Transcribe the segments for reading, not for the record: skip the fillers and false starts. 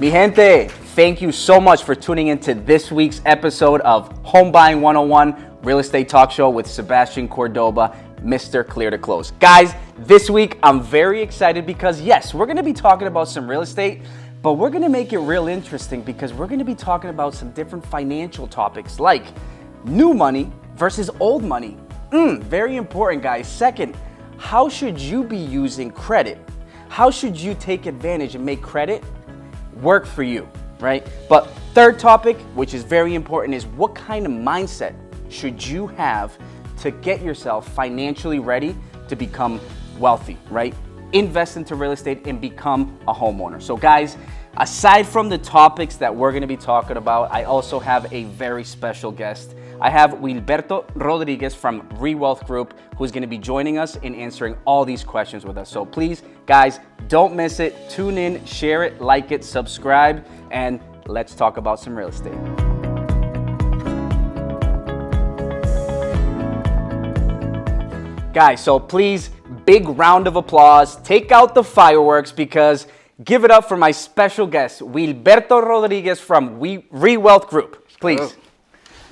Mi gente, thank you so much for tuning into this week's episode of Homebuying 101 Real Estate Talk Show with Sebastian Cordoba, Mr. Clear to Close. Guys, this week I'm very excited because yes, we're going to be talking about some real estate, but we're going to make it real interesting because we're going to be talking about some different financial topics like new money versus old money. Very important, guys. Second, how should you be using credit? How should you take advantage and make credit work for you, right? But third topic, which is very important, is what kind of mindset should you have to get yourself financially ready to become wealthy, right? Invest into real estate and become a homeowner. So guys, aside from the topics that we're gonna be talking about, I also have a very special guest. I have Wilberto Rodriguez from ReWealth Group, who's gonna be joining us and answering all these questions with us. So please, guys, don't miss it. Tune in, share it, like it, subscribe, and let's talk about some real estate. Guys, so please, big round of applause. Take out the fireworks because give it up for my special guest, Wilberto Rodriguez from ReWealth Group. Please. Hello.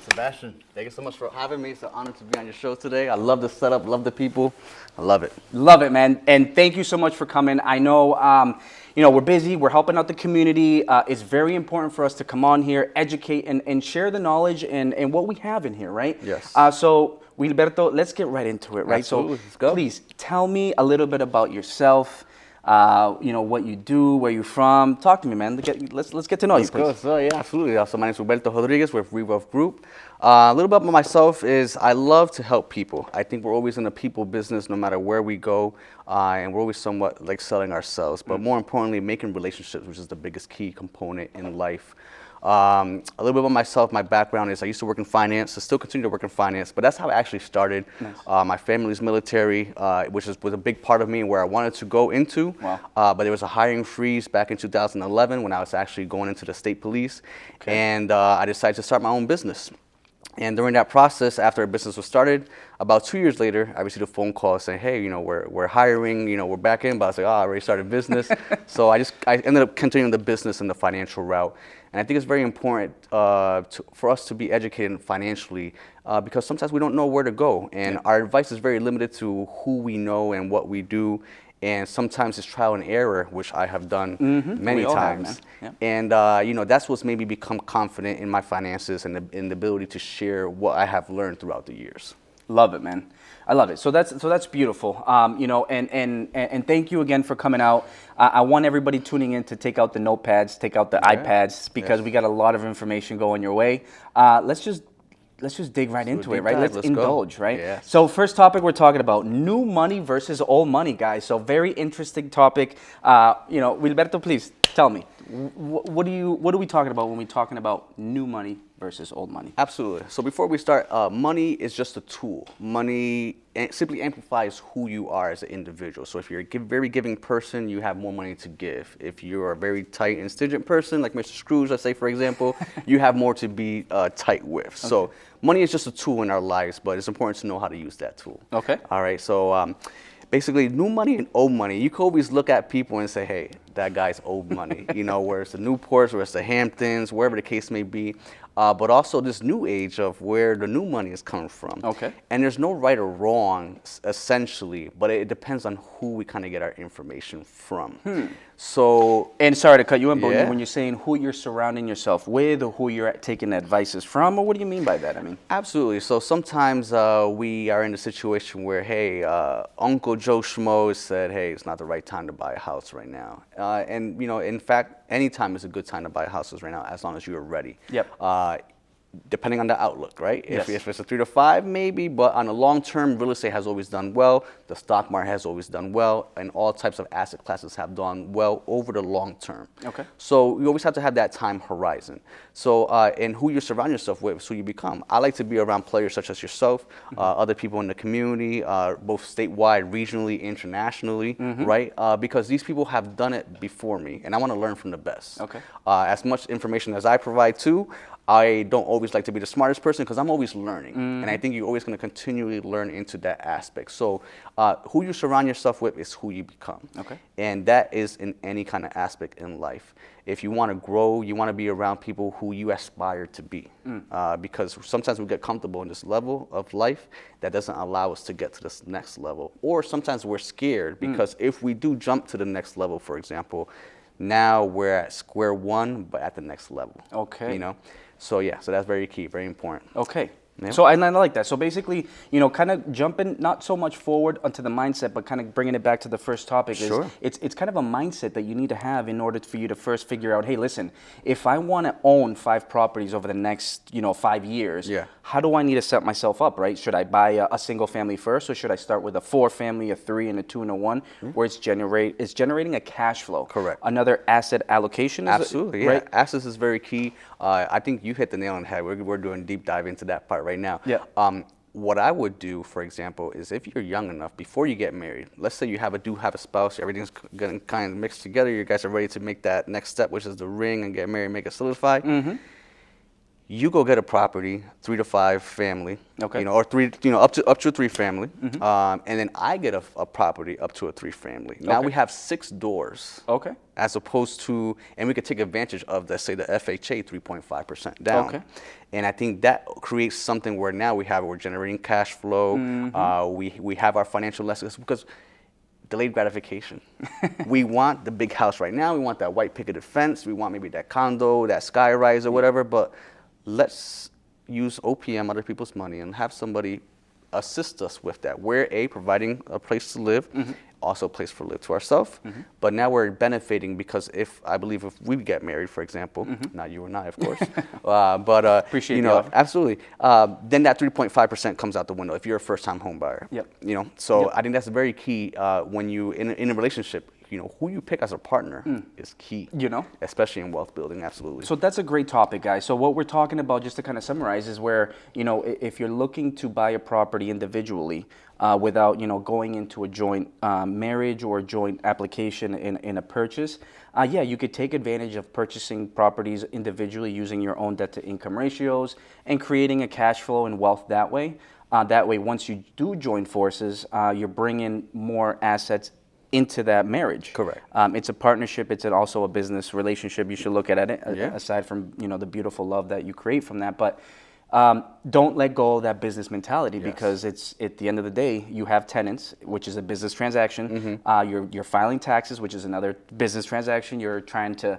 Sebastian, thank you so much for having me. It's an honor to be on your show today. I love the setup, love the people. I love it. Love it, man. And thank you so much for coming. I know, we're busy. We're helping out the community. It's very important for us to come on here, educate, and share the knowledge and what we have in here, right? Yes. So, Wilberto, let's get right into it, right? Absolutely. So, Let's go. Please tell me a little bit about yourself. What you do, where you're from. Talk to me, man. Let's get to know you, please. Let's go. So, yeah, absolutely. So my name is Wilberto Rodriguez with ReWealth Group. A little bit about myself is I love to help people. I think we're always in the people business no matter where we go, and we're always somewhat like selling ourselves. But more importantly, making relationships, which is the biggest key component in life. A little bit about myself, my background is I used to work in finance, I still continue to work in finance, but that's how I actually started. Nice. My family's military, which was a big part of me and where I wanted to go into. Wow. But there was a hiring freeze back in 2011 when I was actually going into the state police. Okay. And I decided to start my own business. And during that process, after a business was started, about 2 years later, I received a phone call saying, hey, we're hiring, we're back in. But I was like, I already started business. So I ended up continuing the business and the financial route. And I think it's very important for us to be educated financially because sometimes we don't know where to go. And our advice is very limited to who we know and what we do. And sometimes it's trial and error, which I have done many times. Have, and, that's what's made me become confident in my finances and the ability to share what I have learned throughout the years. Love it, man. I love it. So that's beautiful. And thank you again for coming out. I want everybody tuning in to take out the notepads, take out the iPads, because we got a lot of information going your way. Let's just dig right into it, right? Let's indulge, right? Yeah. So first topic we're talking about, new money versus old money, guys. So very interesting topic. Wilberto, please tell me, what are we talking about when we're talking about new money versus old money? Absolutely. So before we start, money is just a tool. Money simply amplifies who you are as an individual. So if you're a very giving person, you have more money to give. If you're a very tight and stingy person, like Mr. Scrooge, let's say, for example, you have more to be tight with. Okay. So money is just a tool in our lives, but it's important to know how to use that tool. Okay. All right. So basically, new money and old money, you can always look at people and say, hey, that guy's old money, where it's the Newports, where it's the Hamptons, wherever the case may be. But also this new age of where the new money is coming from. Okay. And there's no right or wrong, essentially, but it depends on who we kind of get our information from. So, and sorry to cut you in, but when you're saying who you're surrounding yourself with or who you're taking advices from, or what do you mean by that? I mean, absolutely. So sometimes we are in a situation where, hey, Uncle Joe Schmo said, hey, it's not the right time to buy a house right now. And, in fact, any time is a good time to buy houses right now, as long as you're ready. Yep. Depending on the outlook, right? Yes. If it's a 3 to 5, maybe, but on a long term, real estate has always done well. The stock market has always done well, and all types of asset classes have done well over the long term. Okay. So you always have to have that time horizon. So, and who you surround yourself with is who you become. I like to be around players such as yourself, other people in the community, both statewide, regionally, internationally, right? Because these people have done it before me, and I want to learn from the best. Okay. As much information as I provide too, I don't always like to be the smartest person because I'm always learning. And I think you're always going to continually learn into that aspect. So who you surround yourself with is who you become. Okay. And that is in any kind of aspect in life. If you want to grow, you want to be around people who you aspire to be. Because sometimes we get comfortable in this level of life that doesn't allow us to get to this next level. Or sometimes we're scared because if we do jump to the next level, for example, now we're at square one, but at the next level. Okay. You know? So yeah, so that's very key, very important. Okay. Yeah. So I like that. So basically, you know, kind of jumping not so much forward onto the mindset, but kind of bringing it back to the first topic. Sure. Is it's kind of a mindset that you need to have in order for you to first figure out, hey, listen, if I want to own 5 properties over the next, 5 years, Yeah. how do I need to set myself up, right? Should I buy a single family first, or should I start with a 4 family, a 3, and a 2, and a 1, where it's generating a cash flow? Correct. Another asset allocation. Absolutely, yeah. Right? Assets is very key. I think you hit the nail on the head. We're doing deep dive into that part right now. Yeah. What I would do, for example, is if you're young enough, before you get married, let's say you do have a spouse, everything's getting kind of mixed together, you guys are ready to make that next step, which is the ring and get married, make it solidified. You go get a property, 3 to 5 family, Okay. or 3, up to a 3 family, and then I get a property up to a 3 family. Now Okay. we have 6 doors. Okay. As opposed to, and we could take advantage of, let's say, the FHA 3.5% down. Okay. And I think that creates something where now we're generating cash flow. We have our financial lessons because delayed gratification. We want the big house right now. We want that white picketed fence. We want maybe that condo, that sky rise or whatever. But let's use OPM, other people's money, and have somebody assist us with that. We're providing a place to live, also a place for live to ourselves. But now we're benefiting because if we get married, for example, not you and I, of course, but Appreciate the offer. absolutely, then that 3.5% comes out the window if you're a first-time home buyer. Yep. So Yep. I think that's very key when you in a relationship. Who you pick as a partner is key. Especially in wealth building, absolutely. So that's a great topic, guys. So what we're talking about, just to kind of summarize, is where, if you're looking to buy a property individually without, going into a joint marriage or joint application in a purchase, you could take advantage of purchasing properties individually using your own debt to income ratios and creating a cash flow and wealth that way. That way, once you do join forces, you're bringing more assets into that marriage. Correct. It's a partnership. It's also a business relationship. You should look at it Yeah. aside from the beautiful love that you create from that. But don't let go of that business mentality because it's at the end of the day you have tenants, which is a business transaction. You're filing taxes, which is another business transaction. You're trying to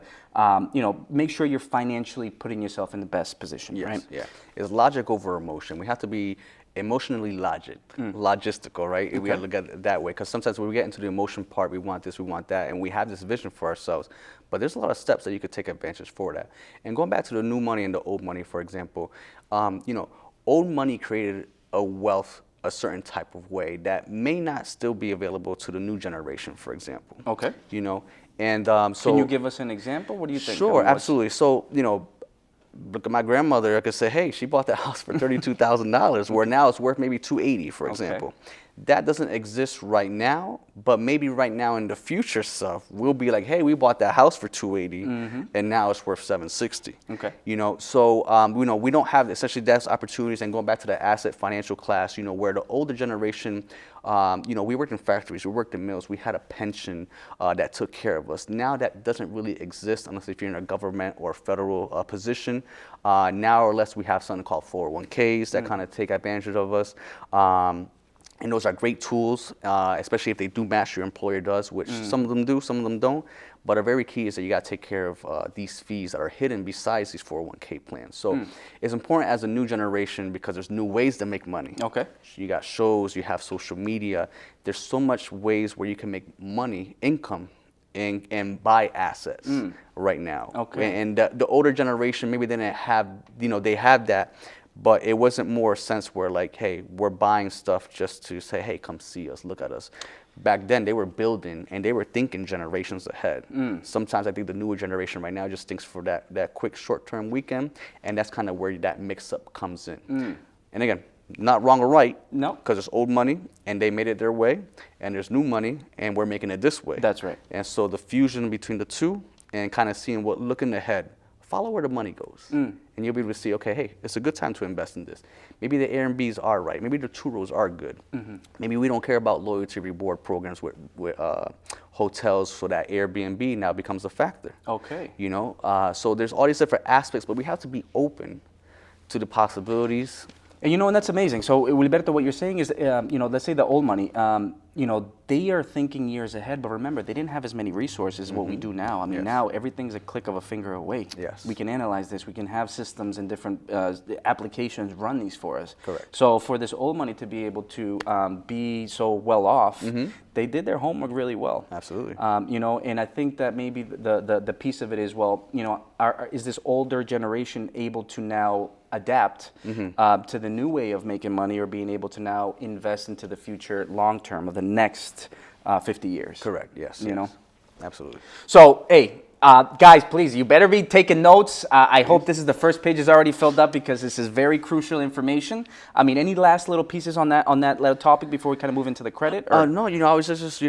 make sure you're financially putting yourself in the best position. Yes, right? yeah. It's logic over emotion. We have to be emotionally logistical, right? We got to look at it that way because sometimes when we get into the emotion part, we want this, we want that, and we have this vision for ourselves. But there's a lot of steps that you could take advantage for that. And going back to the new money and the old money, for example, old money created a wealth a certain type of way that may not still be available to the new generation, for example. Okay. And so. Can you give us an example? What do you think? Sure, absolutely. So, look at my grandmother. I could say, hey, she bought that house for $32,000, where now it's worth maybe $280,000, for example. That doesn't exist right now, but maybe right now in the future stuff, we'll be like, hey, we bought that house for $280,000, and now it's worth $760,000. Okay. So we don't have essentially that's opportunities. And going back to the asset financial class, where the older generation, we worked in factories, we worked in mills, we had a pension that took care of us. Now that doesn't really exist unless if you're in a government or federal position. Now or less we have something called 401ks that kind of take advantage of us. And those are great tools, especially if they do match your employer does, which some of them do, some of them don't. But a very key is that you got to take care of these fees that are hidden besides these 401k plans. So it's important as a new generation because there's new ways to make money. Okay. You got shows, you have social media. There's so much ways where you can make money, income, and buy assets right now. Okay. And the older generation, maybe they didn't have, they have that. But it wasn't more a sense where like, hey, we're buying stuff just to say, hey, come see us, look at us. Back then, they were building and they were thinking generations ahead. Sometimes I think the newer generation right now just thinks for that quick short-term weekend, and that's kind of where that mix-up comes in. And again, not wrong or right, No. because it's old money and they made it their way, and there's new money and we're making it this way. That's right. And so the fusion between the two and kind of seeing looking ahead, follow where the money goes. And you'll be able to see, okay, hey, it's a good time to invest in this. Maybe the Airbnbs are right. Maybe the churros are good. Maybe we don't care about loyalty reward programs with hotels, so that Airbnb now becomes a factor. Okay. You know, so there's all these different aspects, but we have to be open to the possibilities. And and that's amazing. So, Wilberto, what you're saying is, let's say the old money, they are thinking years ahead, but remember, they didn't have as many resources as what we do now. I mean, now everything's a click of a finger away. Yes. We can analyze this. We can have systems and different applications run these for us. Correct. So, for this old money to be able to be so well off, they did their homework really well. Absolutely. And I think that maybe the piece of it is, is this older generation able to now adapt to the new way of making money, or being able to now invest into the future long term of the next 50 years? Correct. Yes. You know? Absolutely. So, hey, guys, please, you better be taking notes. I hope this is the first page is already filled up, because this is very crucial information. I mean, any last little pieces on that little topic before we kind of move into the credit? No, I was just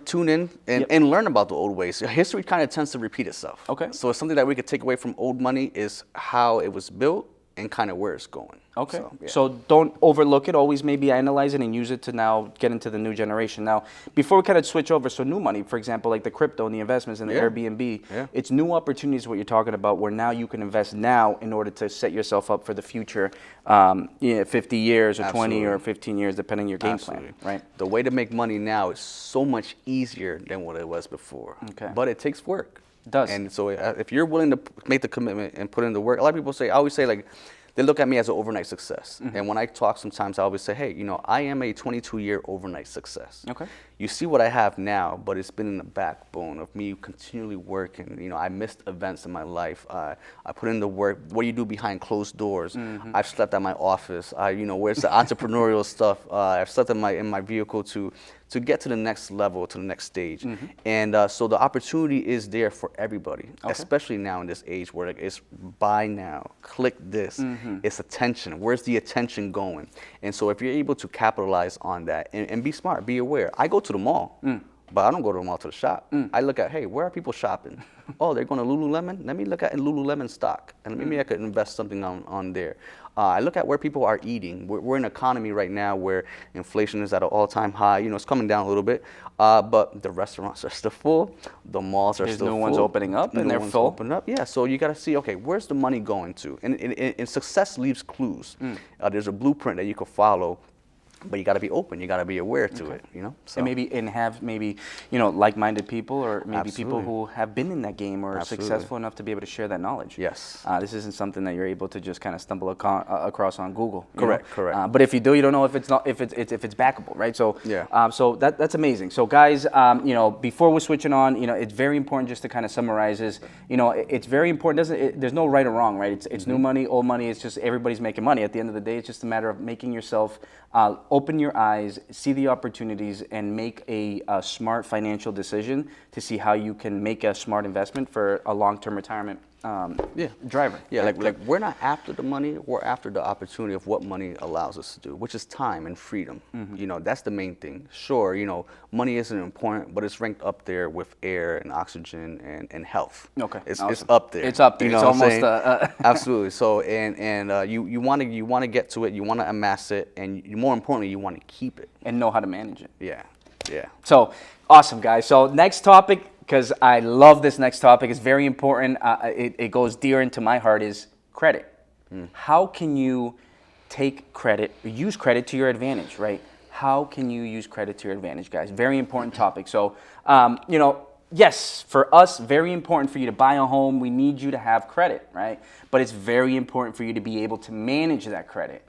tune in and learn about the old ways. History kind of tends to repeat itself. Okay. So it's something that we could take away from old money is how it was built and kind of where it's going. Okay. So don't overlook it. Always maybe analyze it and use it to now get into the new generation. Now, before we kind of switch over, so new money, for example, like the crypto and the investments and the Airbnb, it's new opportunities, what you're talking about, where now you can invest now in order to set yourself up for the future, 50 years or 20 or 15 years, depending on your game plan, right? The way to make money now is so much easier than what it was before. Okay. But it takes work. It does. And so if you're willing to make the commitment and put in the work, a lot of people I always say, like, they look at me as an overnight success. And when I talk sometimes, I always say, hey, I am a 22-year overnight success. Okay. You see what I have now, but it's been in the backbone of me continually working. I missed events in my life. I put in the work. What do you do behind closed doors? I've slept at my office. Where's the entrepreneurial stuff? I've slept in my vehicle to get to the next level, to the next stage. And so the opportunity is there for everybody, especially now in this age where it's buy now, click this. It's attention. Where's the attention going? And so if you're able to capitalize on that and be smart, be aware. I go to the mall, but I don't go to the mall to the shop. I look at, hey, where are people shopping? Oh, they're going to Lululemon? Let me look at Lululemon stock, and maybe I could invest something on there. I look at where people are eating. We're in an economy right now where inflation is at an all-time high. It's coming down a little bit, but the restaurants are still full. The malls are still full. There's new ones opening up, and they're full. Opening up. Yeah, so you got to see, okay, where's the money going to? And success leaves clues. There's a blueprint that you can follow. But you got to be open. You got to be aware to it. So. And have like-minded people, or maybe people who have been in that game or are successful enough to be able to share that knowledge. Yes. This isn't something that you're able to just kind of stumble across on Google. Correct. But if you do, you don't know if it's backable, right? So so that's amazing. So guys, before we're switching on, it's very important just to kind of summarize is, it's very important. There's no right or wrong, right? It's new money, old money. It's just everybody's making money. At the end of the day, it's just a matter of making yourself open your eyes, see the opportunities, and make a smart financial decision to see how you can make a smart investment for a long-term retirement driver. Yeah, like we're not after the money, we're after the opportunity of what money allows us to do, which is time and freedom. That's the main thing. Sure, money isn't important, but it's ranked up there with air and oxygen and health. Okay, it's awesome. up there. It's up there. It's almost absolutely. So you want to get to it, you want to amass it, and more importantly, you want to keep it and know how to manage it. Yeah. So awesome, guys. So next topic, because I love this next topic. It's very important. It goes dear into my heart, is credit. How can you take credit, use credit to your advantage, right? How can you use credit to your advantage, guys? Very important topic. So, yes, for us, very important for you to buy a home. We need you to have credit, right? But it's very important for you to be able to manage that credit.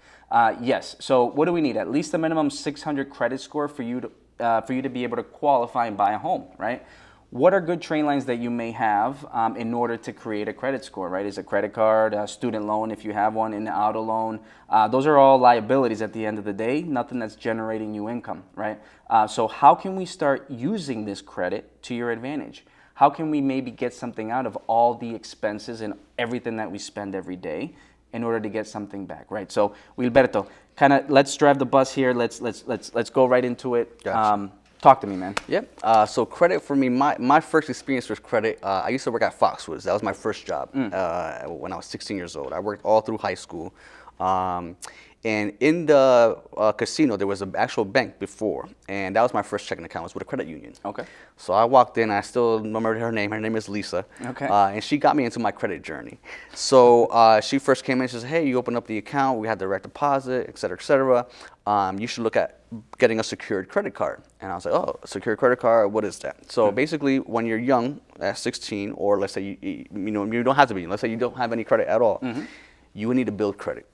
Yes. So what do we need? At least a minimum 600 credit score for you to be able to qualify and buy a home, right? What are good train lines that you may have in order to create a credit score, right? Is a credit card, a student loan if you have one, an auto loan. Those are all liabilities at the end of the day, nothing that's generating you income, right? So how can we start using this credit to your advantage? How can we maybe get something out of all the expenses and everything that we spend every day in order to get something back, right? So, Wilberto, kind of let's drive the bus here. Let's go right into it. Gotcha. Talk to me, man. Yep. So credit for me, my first experience with credit, I used to work at Foxwoods. That was my first job when I was 16 years old. I worked all through high school. And in the casino, there was an actual bank before. And that was my first checking account. It was with a credit union. Okay. So I walked in. I still remember her name. Her name is Lisa. Okay. And she got me into my credit journey. So she first came in. She said, hey, you open up the account. We have direct deposit, et cetera, et cetera. You should look at getting a secured credit card. And I was like, oh, a secured credit card, what is that? So basically, when you're young, at 16, or let's say you don't have to be, let's say you don't have any credit at all, you would need to build credit.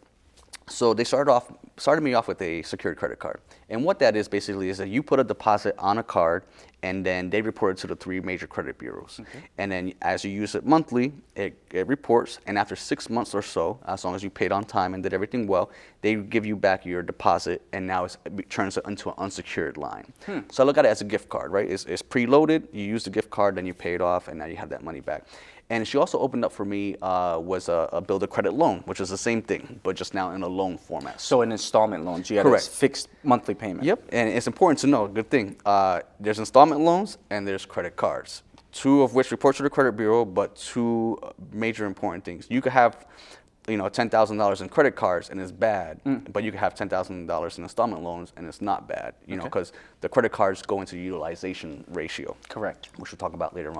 So they started me off with a secured credit card. And what that is basically is that you put a deposit on a card, and then they report it to the 3 major credit bureaus. Okay. And then as you use it monthly, it reports, and after 6 months or so, as long as you paid on time and did everything well, they give you back your deposit, and now it turns it into an unsecured line. So I look at it as a gift card, right? It's preloaded, you use the gift card, then you pay it off, and now you have that money back. And she also opened up for me was a build a credit loan, which is the same thing, but just now in a loan format. So an installment loan. So you have a fixed monthly payment. Yep, and it's important to know, good thing, there's installment loans and there's credit cards, 2 of which report to the credit bureau, but 2 major important things. You could have $10,000 in credit cards and it's bad, but you could have $10,000 in installment loans and it's not bad, because the credit cards go into utilization ratio. Correct. Which we'll talk about later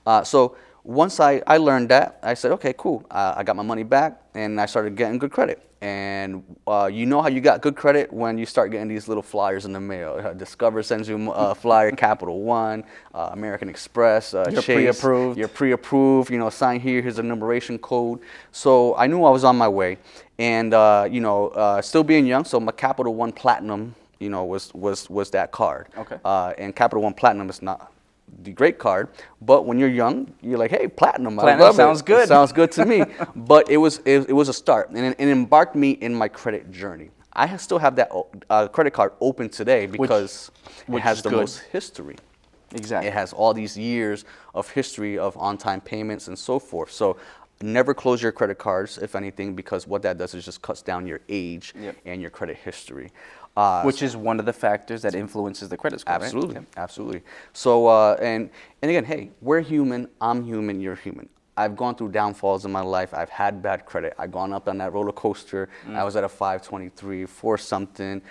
on. So once I learned that, I said, okay, cool. I got my money back and I started getting good credit. And you know how you got good credit when you start getting these little flyers in the mail. Discover sends you a flyer, Capital One, American Express, you're Chase. pre-approved. You're pre-approved, sign here, here's a numeration code. So I knew I was on my way. And, still being young, so my Capital One Platinum, was that card. Okay. And Capital One Platinum is not the great card, but when you're young, you're like, hey, platinum I love sounds it. good. It sounds good to me. But it was a start, and it embarked me in my credit journey. I still have that credit card open today because it has the most history. Exactly. It has all these years of history of on-time payments and so forth. So never close your credit cards, if anything, because what that does is just cuts down your age and your credit history. Which is one of the factors that influences the credit score, absolutely, right? Absolutely. So, and again, hey, we're human, I'm human, you're human. I've gone through downfalls in my life. I've had bad credit. I've gone up on that roller coaster. I was at a 523, 4 something,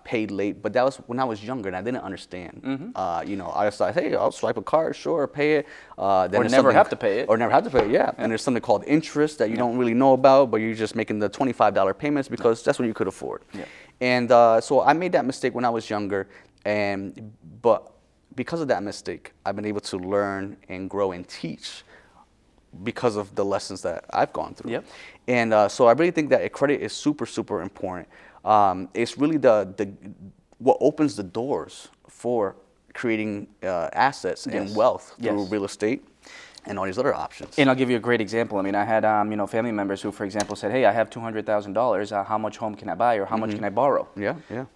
paid late. But that was when I was younger and I didn't understand. I just thought, hey, I'll swipe a card, sure, pay it. Then or never have to pay it. Or never have to pay it, yeah. And there's something called interest that you don't really know about, but you're just making the $25 payments because that's what you could afford. Yeah. And so I made that mistake when I was younger. But because of that mistake, I've been able to learn and grow and teach because of the lessons that I've gone through. Yep. And so I really think that credit is super, super important. It's really what opens the doors for creating assets and wealth through real estate and all these other options. And I'll give you a great example. I mean, I had family members who, for example, said, "Hey, I have $200,000. How much home can I buy, or how much can I borrow?" Yeah.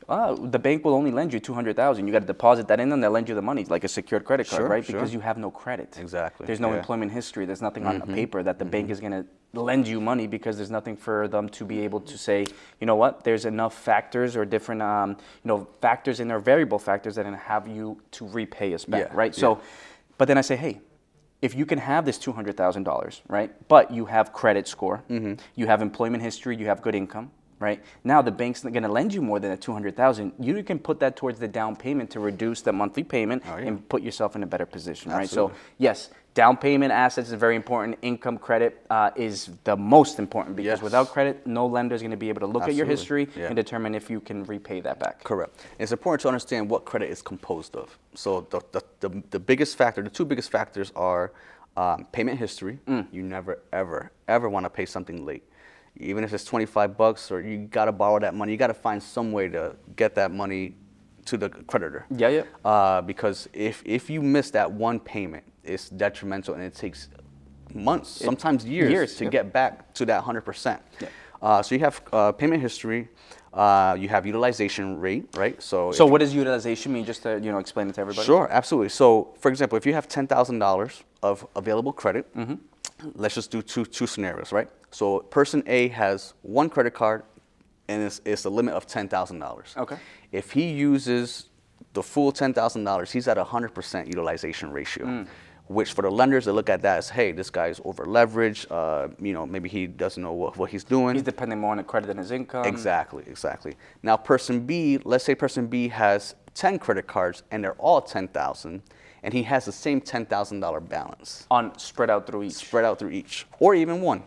The bank will only lend you $200,000. You got to deposit that in, and they'll lend you the money, like a secured credit card, right? Because you have no credit. Exactly. There's no employment history. There's nothing on the paper that the bank is going to lend you money, because there's nothing for them to be able to say, you know what, there's enough factors or different factors in there, variable factors that are going to have you to repay us back, right? So, but then I say, hey, if you can have this $200,000, right, but you have credit score, you have employment history, you have good income, right? Now the bank's not going to lend you more than $200,000. You can put that towards the down payment to reduce the monthly payment and put yourself in a better position, right? So yes, down payment assets is very important. Income credit is the most important, because without credit, no lender is going to be able to look at your history and determine if you can repay that back. Correct. It's important to understand what credit is composed of. So the biggest factor, the 2 biggest factors are payment history. You never, ever want to pay something late. Even if it's $25 or you got to borrow that money, you got to find some way to get that money to the creditor. Because if you miss that one payment, it's detrimental, and it takes months, sometimes years to get back to that 100%. So you have payment history, you have utilization rate, right? So what does utilization mean? Just to explain it to everybody. Sure, absolutely. So for example, if you have $10,000 of available credit, let's just do two scenarios, right? So person A has 1 credit card, and it's a limit of $10,000. Okay. If he uses the full $10,000, he's at 100% utilization ratio. Which for the lenders, they look at that as, hey, this guy's over leveraged. Maybe he doesn't know what he's doing. He's depending more on the credit than his income. Exactly. Now, person B, let's say person B has 10 credit cards and they're all 10,000, and he has the same $10,000 balance. Spread out through each. Or even one.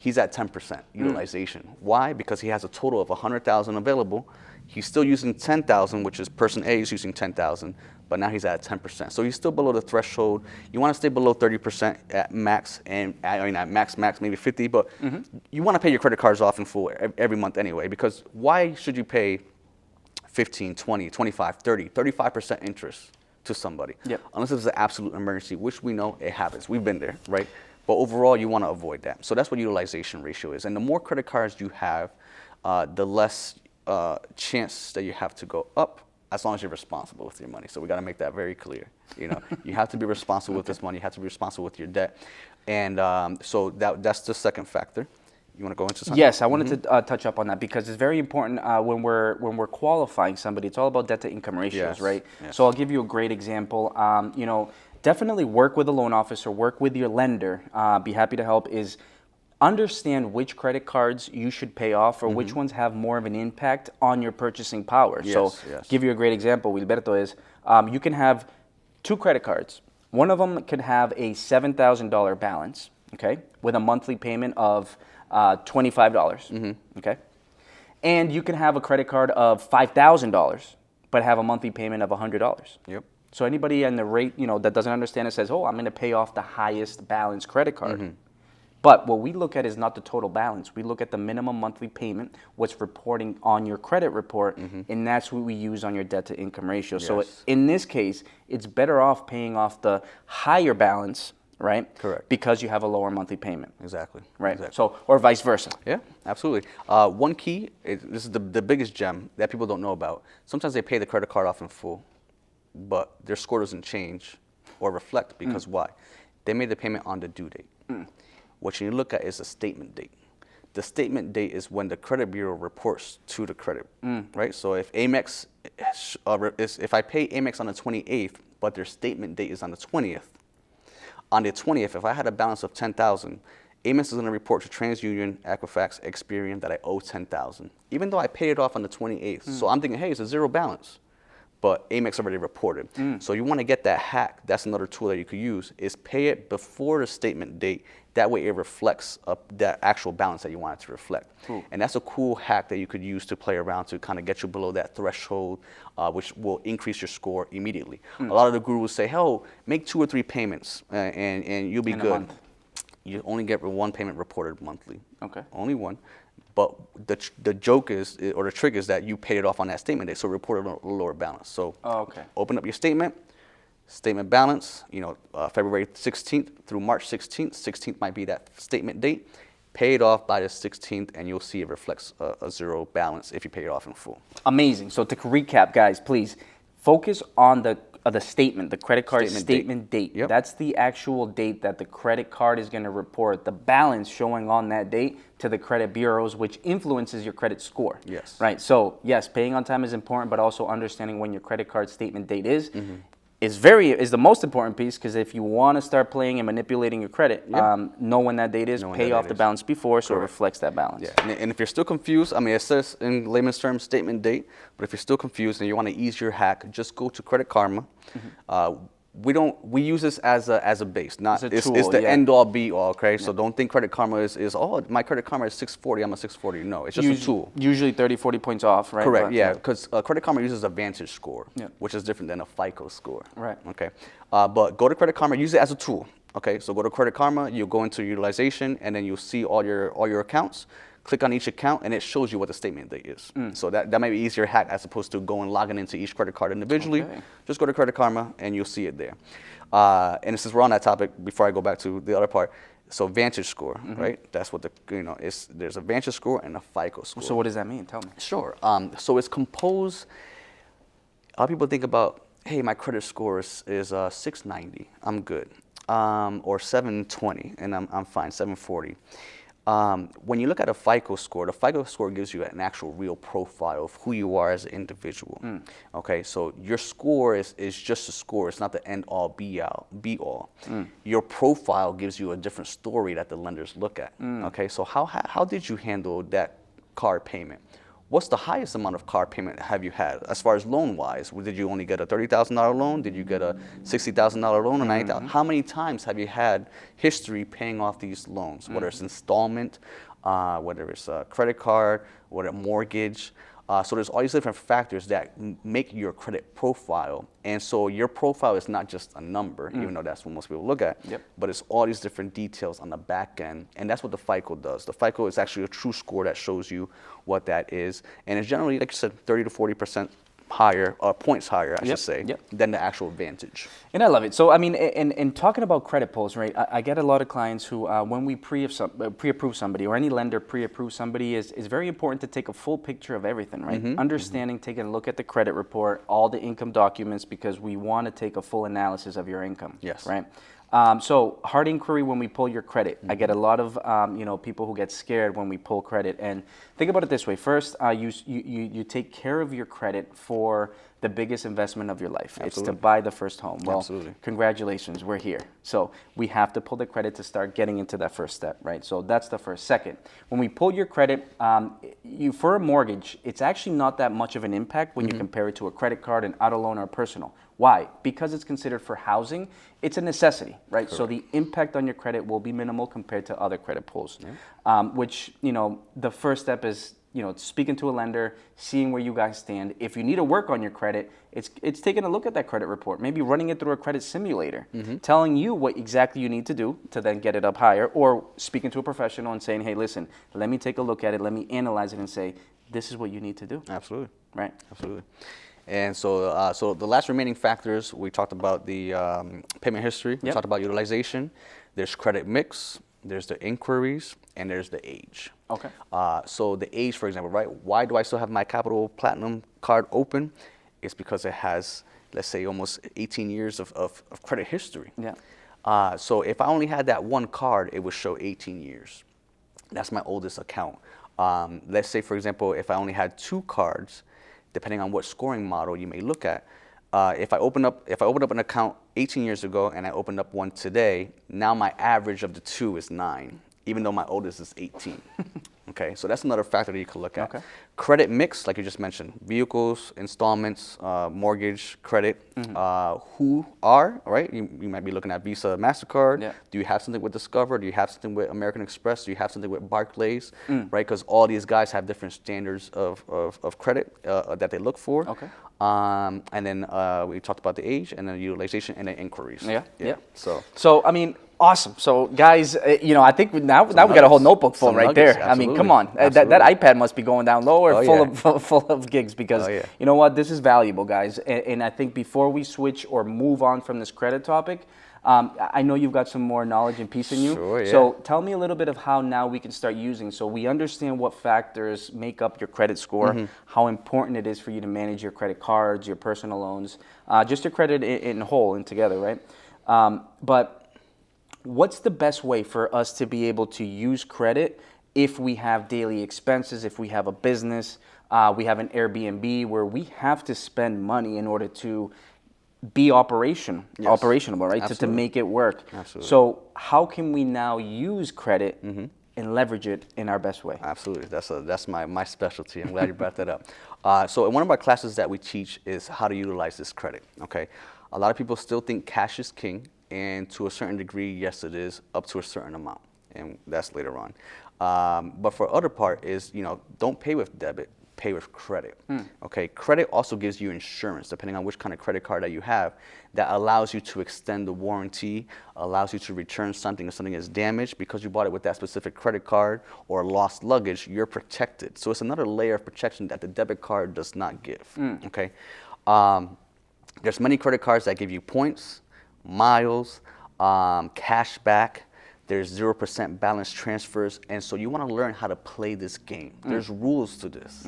He's at 10% utilization. Why? Because he has a total of 100,000 available. He's still using 10,000, which is person A is using 10,000, but now he's at 10%. So he's still below the threshold. You want to stay below 30% at max, and at max maybe 50, but you want to pay your credit cards off in full every month anyway, because why should you pay 15, 20, 25, 30, 35% interest to somebody? Yep. Unless it's an absolute emergency, which we know it happens. We've been there, right? But overall, you want to avoid that. So that's what utilization ratio is. And the more credit cards you have, the less chance that you have to go up, as long as you're responsible with your money. So we got to make that very clear. You have to be responsible with this money. You have to be responsible with your debt. And so that's the second factor. You want to go into something? Yes, I wanted to touch up on that because it's very important when we're qualifying somebody. It's all about debt to income ratios, right? Yes. So I'll give you a great example. Definitely work with a loan officer, work with your lender. Be happy to help. Is understand which credit cards you should pay off or which ones have more of an impact on your purchasing power. Yes. Give you a great example, Wilberto, is you can have 2 credit cards. One of them could have a $7,000 balance, okay, with a monthly payment of $25, okay? And you can have a credit card of $5,000, but have a monthly payment of $100. Yep. So anybody in the rate, that doesn't understand it says, oh, I'm going to pay off the highest balance credit card. But what we look at is not the total balance. We look at the minimum monthly payment, what's reporting on your credit report, and that's what we use on your debt to income ratio. Yes. So in this case, it's better off paying off the higher balance, right? Correct. Because you have a lower monthly payment. Exactly. Right. Exactly. So, or vice versa. Yeah, absolutely. One key, this is the biggest gem that people don't know about. Sometimes they pay the credit card off in full, but their score doesn't change or reflect because why? They made the payment on the due date. What you need to look at is the statement date. The statement date is when the credit bureau reports to the credit, right? So if Amex, if I pay Amex on the 28th, but their statement date is on the 20th, if I had a balance of 10,000, Amex is going to report to TransUnion, Equifax, Experian that I owe 10,000, even though I paid it off on the 28th. So I'm thinking, hey, it's a zero balance. But Amex already reported. So you want to get that hack. That's another tool that you could use, is pay it before the statement date. That way it reflects that actual balance that you want it to reflect. And that's a cool hack that you could use to play around to kind of get you below that threshold, which will increase your score immediately. A lot of the gurus say, hell, make 2 or 3 payments and you'll be good. A month. You only get 1 payment reported monthly. Okay. Only 1. But the joke is, or the trick is that you paid it off on that statement date, so report a lower balance. So open up your statement balance, February 16th through March 16th. 16th might be that statement date. Pay it off by the 16th, and you'll see it reflects a zero balance if you pay it off in full. Amazing. So to recap, guys, please focus on the statement, the credit card statement date. Yep. That's the actual date that the credit card is going to report the balance showing on that date to the credit bureaus, which influences your credit score. Yes. Right. So yes, paying on time is important, but also understanding when your credit card statement date is the most important piece, because if you want to start playing and manipulating your credit, know when that date is, pay off the balance before, so it reflects that balance. Yeah. And if you're still confused, it says in layman's terms statement date, but if you're still confused and you want to ease your hack, just go to Credit Karma. We use this as a base, not it's the end all be all. Okay, so don't think Credit Karma is my Credit Karma is 640, I'm a 640. No, it's just a tool. Usually 30-40 points off, right? Correct. Yeah, because Credit Karma uses a Vantage score, which is different than a FICO score. Right. Okay, but go to Credit Karma, use it as a tool. Okay, so go to Credit Karma, you go into utilization, and then you'll see all your accounts. Click on each account, and it shows you what the statement date is. So that might be easier hack as opposed to logging into each credit card individually. Okay. Just go to Credit Karma, and you'll see it there. And since we're on that topic, before I go back to the other part, so Vantage score, right? That's what there's a Vantage score and a FICO score. So what does that mean? Tell me. Sure. So it's composed. A lot of people think about, hey, my credit score is 690. I'm good. Or 720, and I'm fine. 740. When you look at a FICO score, the FICO score gives you an actual real profile of who you are as an individual. Okay, so your score is just a score. It's not the end all be all. Your profile gives you a different story that the lenders look at. Okay, so how did you handle that card payment? What's the highest amount of card payment have you had as far as loan wise? Did you only get a $30,000 loan? Did you get a $60,000 loan or $90,000? How many times have you had history paying off these loans? Whether it's installment, whether it's a credit card, whether mortgage. So there's all these different factors that make your credit profile. And so your profile is not just a number, even though that's what most people look at, but it's all these different details on the back end. And that's what the FICO does. The FICO is actually a true score that shows you what that is. And it's generally, like you said, 30 to 40% higher, points higher, I should say, than the actual Vantage. And I love it. So, I mean, in talking about credit pulls, right, I get a lot of clients who, when we pre-approve somebody or any lender pre-approve somebody, is very important to take a full picture of everything, right? Understanding, taking a look at the credit report, all the income documents, because we want to take a full analysis of your income, right? So hard inquiry when we pull your credit. I get a lot of people who get scared when we pull credit. And think about it this way: first, you take care of your credit for the biggest investment of your life. It's to buy the first home. Well, congratulations, we're here. So we have to pull the credit to start getting into that first step, right? So that's the first. Second, when we pull your credit, for a mortgage, it's actually not that much of an impact when you compare it to a credit card, an auto loan, or a personal. Why? Because it's considered for housing, it's a necessity, right? Correct. So the impact on your credit will be minimal compared to other credit pulls, which, the first step is, speaking to a lender, seeing where you guys stand. If you need to work on your credit, it's taking a look at that credit report, maybe running it through a credit simulator, telling you what exactly you need to do to then get it up higher, or speaking to a professional and saying, hey, listen, let me take a look at it, let me analyze it and say, this is what you need to do. Absolutely. Right? Absolutely. And so, so the last remaining factors, we talked about the payment history, we talked about utilization, there's credit mix, there's the inquiries, and there's the age. Okay. So the age, for example, right? Why do I still have my Capital Platinum card open? It's because it has, let's say, almost 18 years of credit history. Yeah. So if I only had that one card, it would show 18 years. That's my oldest account. Let's say, for example, if I only had 2 cards, depending on what scoring model you may look at, if I open up an account 18 years ago and I opened up one today, now my average of the 2 is 9, even though my oldest is 18. Okay, so that's another factor that you can look at. Okay. Credit mix, like you just mentioned, vehicles, installments, mortgage, credit. Who are, right? You might be looking at Visa, MasterCard. Yeah. Do you have something with Discover? Do you have something with American Express? Do you have something with Barclays? Right, because all these guys have different standards of credit that they look for. Okay. And then we talked about the age and then utilization and then inquiries. Yeah. So I mean, awesome. So guys, I think now we got a whole notebook full right there. Absolutely. I mean, come on, that iPad must be going down low or full of gigs because you know what, this is valuable, guys. And I think before we switch or move on from this credit topic, I know you've got some more knowledge and peace in you. Sure, yeah. So tell me a little bit of how now we can start using, so we understand what factors make up your credit score, how important it is for you to manage your credit cards, your personal loans, just your credit in whole and together, right? But what's the best way for us to be able to use credit if we have daily expenses, if we have a business, we have an Airbnb where we have to spend money in order to be operational, right? To make it work. Absolutely. So how can we now use credit and leverage it in our best way? Absolutely. That's my specialty. I'm glad you brought that up. So in one of our classes that we teach is how to utilize this credit. Okay. A lot of people still think cash is king, and to a certain degree, yes, it is, up to a certain amount, and that's later on. But for other part is, don't pay with debit, pay with credit. Okay, credit also gives you insurance, depending on which kind of credit card that you have, that allows you to extend the warranty, allows you to return something if something is damaged because you bought it with that specific credit card, or lost luggage, you're protected. So it's another layer of protection that the debit card does not give. Okay, there's many credit cards that give you points, miles, cash back. There's 0% balance transfers, and so you want to learn how to play this game. There's rules to this.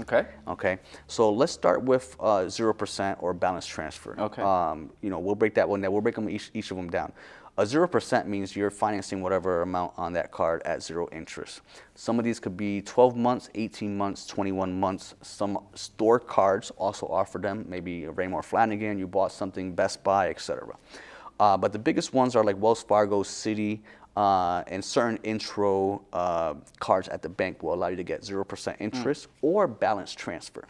Okay. So let's start with 0% or balance transfer. Okay. We'll break that one down. We'll break them each of them down. A 0% means you're financing whatever amount on that card at 0 interest. Some of these could be 12 months, 18 months, 21 months. Some store cards also offer them. Maybe Raymore Flanagan, you bought something, Best Buy, etc. But the biggest ones are like Wells Fargo, Citi, and certain intro cards at the bank will allow you to get 0% interest or balance transfer.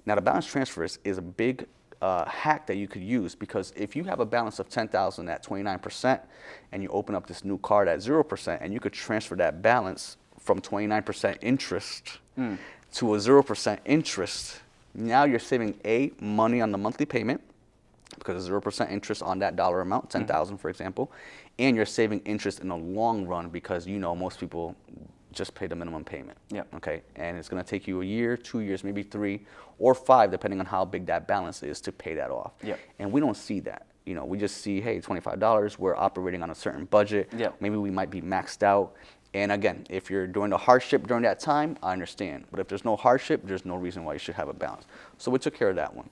Now, the balance transfer is a big hack that you could use, because if you have a balance of $10,000 at 29% and you open up this new card at 0%, and you could transfer that balance from 29% interest to a 0% interest, now you're saving money on the monthly payment, because of 0% interest on that dollar amount, 10,000 for example, and you're saving interest in the long run, because most people just pay the minimum payment. Okay, and it's going to take you a year, 2 years, maybe 3 or 5, depending on how big that balance is, to pay that off. And we don't see that. We just see, hey, $25. We're operating on a certain budget. Maybe we might be maxed out. And again, if you're doing a hardship during that time, I understand. But if there's no hardship, there's no reason why you should have a balance. So we took care of that one.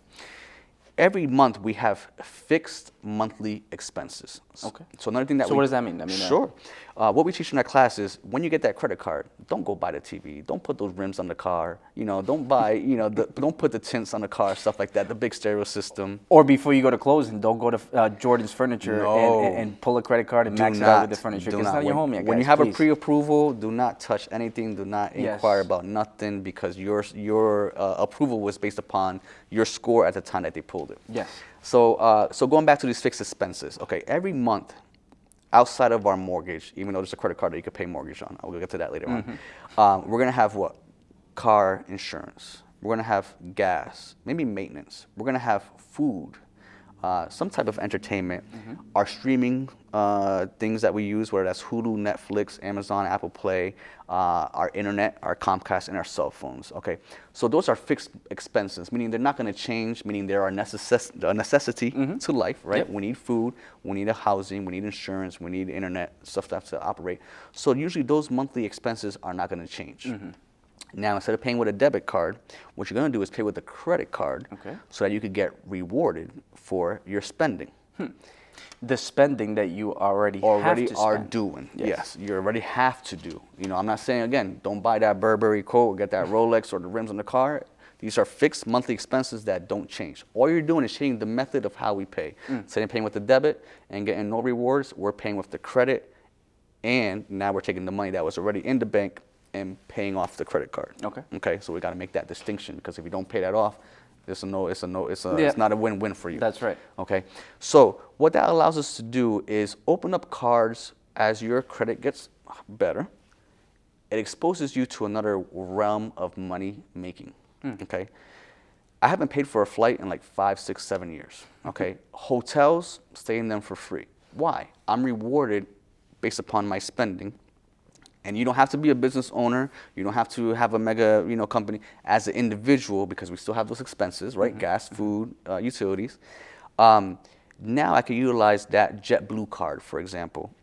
Every month we have fixed monthly expenses. Okay. So another thing that what does that mean? Sure. What we teach in our class is, when you get that credit card, don't go buy the TV. Don't put those rims on the car. Don't buy, don't put the tints on the car, stuff like that, the big stereo system. Or before you go to closing, don't go to Jordan's Furniture and pull a credit card and max it out with the furniture, because it's not your home yet, guys. When you have a pre-approval, do not touch anything. Do not inquire about nothing, because your approval was based upon your score at the time that they pulled it. Yes. So going back to these fixed expenses, okay, every month, outside of our mortgage, even though there's a credit card that you could pay mortgage on, I'll get to that later on, we're going to have what? Car insurance. We're going to have gas, maybe maintenance. We're going to have food, some type of entertainment, our streaming things that we use, whether that's Hulu, Netflix, Amazon, Apple Play, our internet, our Comcast, and our cell phones. Okay, so those are fixed expenses, meaning they're not going to change, meaning they're a necessity to life, right? We need food, we need a housing, we need insurance, we need internet, stuff to operate. So usually those monthly expenses are not going to change. Now, instead of paying with a debit card, what you're going to do is pay with a credit card, so that you could get rewarded for your spending. The spending that you already have to are spend. doing. Yes, you already have to do. I'm not saying, again, don't buy that Burberry coat or get that Rolex or the rims on the car. These are fixed monthly expenses that don't change. All you're doing is changing the method of how we pay. Instead of paying with the debit and getting no rewards, we're paying with the credit, and now we're taking the money that was already in the bank and paying off the credit card. Okay. So we got to make that distinction, because if you don't pay that off, it's not a win-win for you. That's right. Okay. So what that allows us to do is open up cards as your credit gets better. It exposes you to another realm of money making. Okay. I haven't paid for a flight in like 5, 6, 7 years. Okay. Hotels, stay in them for free. Why? I'm rewarded based upon my spending. And you don't have to be a business owner. You don't have to have a mega, company as an individual, because we still have those expenses, right? Gas, food, utilities. Now I can utilize that JetBlue card, for example,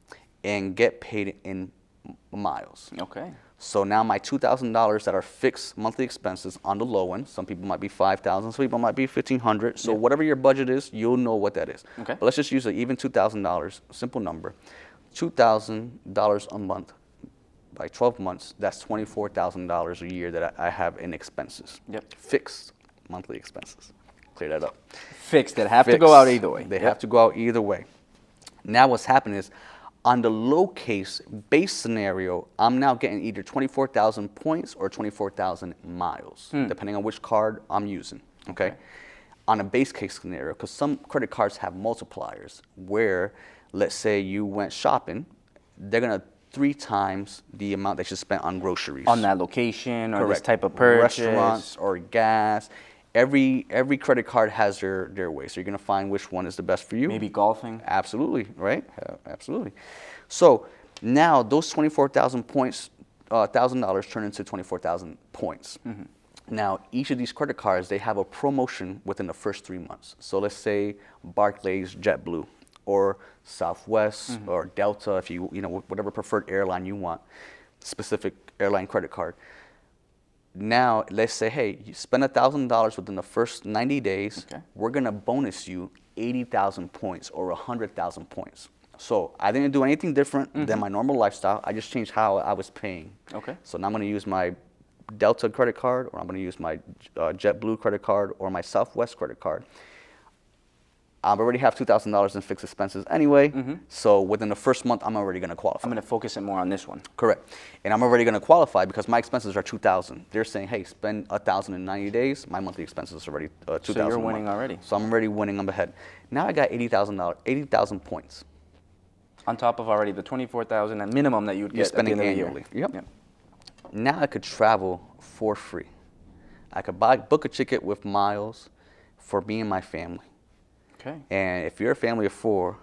and get paid in miles. Okay. So now my $2,000 that are fixed monthly expenses on the low end, some people might be $5,000, some people might be $1,500. So whatever your budget is, you'll know what that is. Okay. But let's just use an even $2,000, simple number. $2,000 a month. By 12 months, that's $24,000 a year that I have in expenses. Fixed monthly expenses. Clear that up. Fixed, that have to go out either way. They have to go out either way. Now what's happening is, on the low case base scenario, I'm now getting either 24,000 points or 24,000 miles, depending on which card I'm using. Okay. On a base case scenario, because some credit cards have multipliers, where let's say you went shopping, they're going to 3 times the amount that you spent on groceries. On that location or this type of purchase. Restaurants or gas. Every credit card has their way. So you're going to find which one is the best for you. Maybe golfing. Absolutely, right? Absolutely. So now those 24,000 points, $1,000 turn into 24,000 points. Now, each of these credit cards, they have a promotion within the first 3 months. So let's say Barclays, JetBlue, or Southwest, or Delta, if you whatever preferred airline you want, specific airline credit card. Now, let's say, hey, you spend $1,000 within the first 90 days. We're gonna bonus you 80,000 points or 100,000 points. So I didn't do anything different than my normal lifestyle. I just changed how I was paying. Okay. So now I'm going to use my Delta credit card, or I'm going to use my JetBlue credit card, or my Southwest credit card. I already have $2,000 in fixed expenses anyway, so within the first month, I'm already going to qualify. I'm going to focus it more on this one. Correct. And I'm already going to qualify because my expenses are $2,000. They're saying, hey, spend $1,000 in 90 days. My monthly expenses are already $2,000. So you're winning already. So I'm already winning. I'm ahead. Now I got $80,000 points. On top of already the $24,000 at minimum that you would get spending at the end annually. of the year. Yep. Now I could travel for free. I could book a ticket with miles for me and my family. Okay. And if you're a family of 4,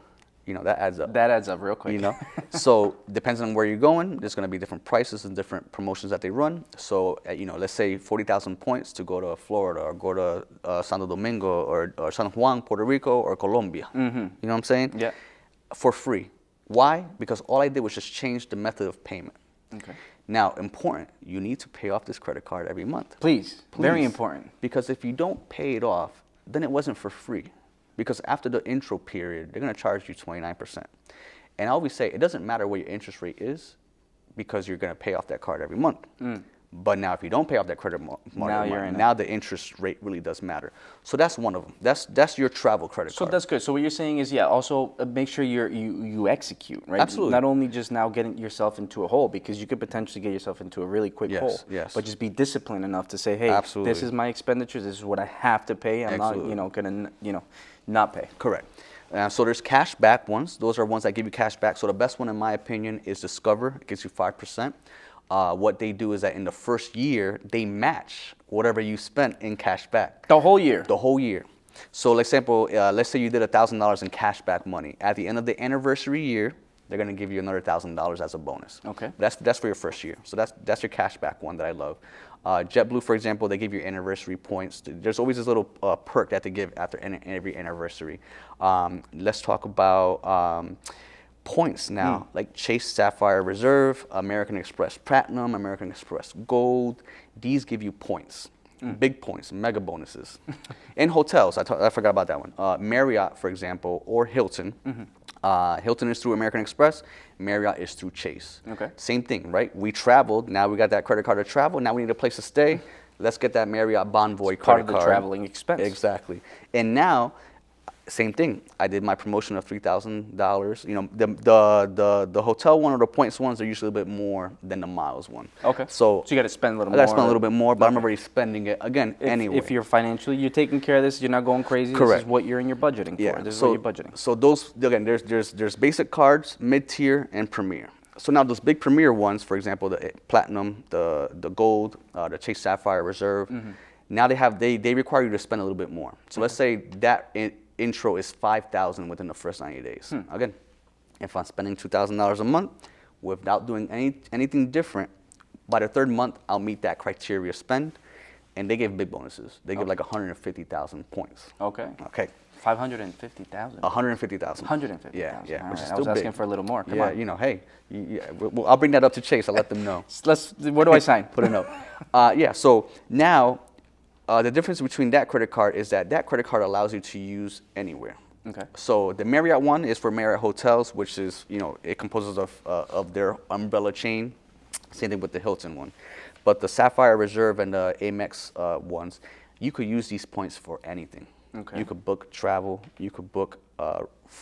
that adds up. That adds up real quick. So depends on where you're going. There's going to be different prices and different promotions that they run. So, let's say 40,000 points to go to Florida or go to Santo Domingo or San Juan, Puerto Rico, or Colombia. You know what I'm saying? Yeah. For free. Why? Because all I did was just change the method of payment. Okay. Now, important, you need to pay off this credit card every month. Please. Very important. Because if you don't pay it off, then it wasn't for free. Because after the intro period, they're going to charge you 29%. And I always say, it doesn't matter what your interest rate is because you're going to pay off that card every month. But now if you don't pay off that credit now the interest rate really does matter. So that's one of them. That's your travel credit card. So that's good. So what you're saying is, also make sure you execute, right? Absolutely. Not only just now getting yourself into a hole, because you could potentially get yourself into a really quick hole. Yes. But just be disciplined enough to say, hey, Absolutely. this is my expenditures. This is what I have to pay. I'm Absolutely. not, going to, not pay. Correct. So there's cash back ones. Those are ones that give you cash back. So the best one, in my opinion, is Discover. It gives you 5%. What they do is that in the first year, they match whatever you spent in cash back. The whole year? The whole year. So, for example, let's say you did $1,000 in cash back money. At the end of the anniversary year, they're going to give you another $1,000 as a bonus. Okay. That's for your first year. So that's your cash back one that I love. JetBlue, for example, they give you anniversary points. There's always this little perk that they give after every anniversary. Let's talk about points now, like Chase Sapphire Reserve, American Express Platinum, American Express Gold. These give you points, big points, mega bonuses. In hotels, I forgot about that one. Marriott, for example, or Hilton. Hilton is through American Express. Marriott is through Chase. Okay. Same thing, right? We traveled. Now we got that credit card to travel. Now we need a place to stay. Let's get that Marriott Bonvoy credit card. Part of the traveling expense. Exactly. And now, same thing. I did my promotion of $3,000. The hotel one or the points ones are usually a bit more than the miles one. Okay. So you got to spend a little more. I got to spend a little bit more, but I'm already spending it again anyway. If you're you're taking care of this, you're not going crazy. Correct. This is what you're in your budgeting for. This is what you're budgeting. So those, again, there's basic cards, mid-tier, and premier. So now those big premier ones, for example, the Platinum, the Gold, the Chase Sapphire Reserve. Now they require you to spend a little bit more. So let's say that intro is $5,000 within the first 90 days. Again, if I'm spending $2,000 a month without doing anything different, by the third month, I'll meet that criteria spend, and they give big bonuses. They give like 150,000 points. Okay. Okay. 550,000. 150,000. 150,000. Yeah. All Which right. is I was still asking big. for a little more. Come on. Hey, I'll bring that up to Chase. I'll let them know. Where do I sign? Put a note. So now, the difference between that credit card is that credit card allows you to use anywhere. Okay. So the Marriott one is for Marriott hotels, which is, it composes of their umbrella chain. Same thing with the Hilton one. But the Sapphire Reserve and the Amex ones, you could use these points for anything. Okay. You could book travel. You could book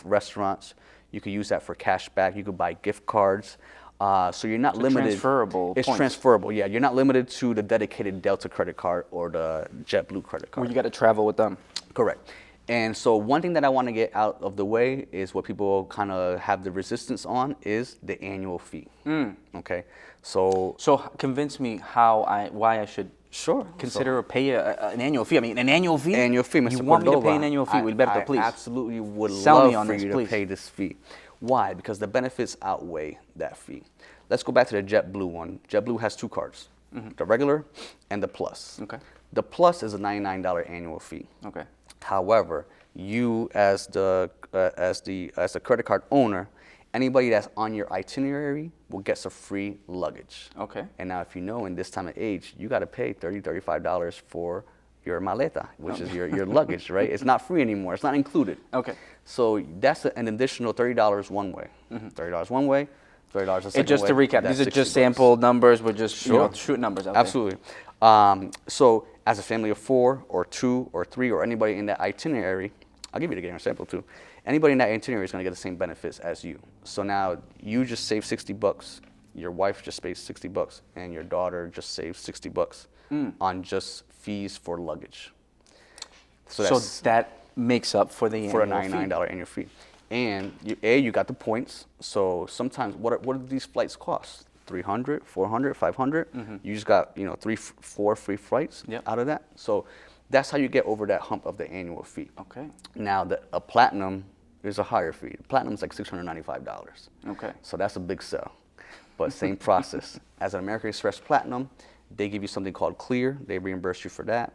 restaurants. You could use that for cash back. You could buy gift cards. So you're not limited. Transferable It's points. transferable, yeah. You're not limited to the dedicated Delta credit card or the JetBlue credit card. Where you got to travel with them. Correct. And so one thing that I want to get out of the way is what people kind of have the resistance on is the annual fee. Okay. So convince me why I should consider or pay an annual fee. I mean, an annual fee? Annual fee, Mr. You want me to Cordoba. pay an annual fee, Wilberto, please? I absolutely would Sell me love on for this, you please. to pay this fee. Why? Because the benefits outweigh that fee. Let's go back to the JetBlue one. JetBlue has two cards, the regular and the Plus. Okay. The Plus is a $99 annual fee. Okay. However, you as the credit card owner, anybody that's on your itinerary will get some free luggage. Okay. And now if in this time of age, you got to pay $30, $35 for your maleta, which is your luggage, right? It's not free anymore. It's not included. Okay. So that's an additional $30 one way. $30 one way, $30 a second And just way. to recap, That's these are just $60. sample numbers. We're just Sure. shooting numbers out Absolutely. So as a family of 4 or 2 or 3 or anybody in that itinerary, I'll give you the game sample too. Anybody in that itinerary is going to get the same benefits as you. So now you just save $60, your wife just pays $60, and your daughter just saves $60 on just fees for luggage. So that makes up for the for a annual $99 annual fee. And you got the points. So sometimes what do these flights cost? $300, $400, $500. You just got 3, 4 free flights out of that. So that's how you get over that hump of the annual fee. Okay. Now a platinum is a higher fee. Platinum is like $695. Okay. So that's a big sell. But same process. As an American Express Platinum, they give you something called Clear. They reimburse you for that.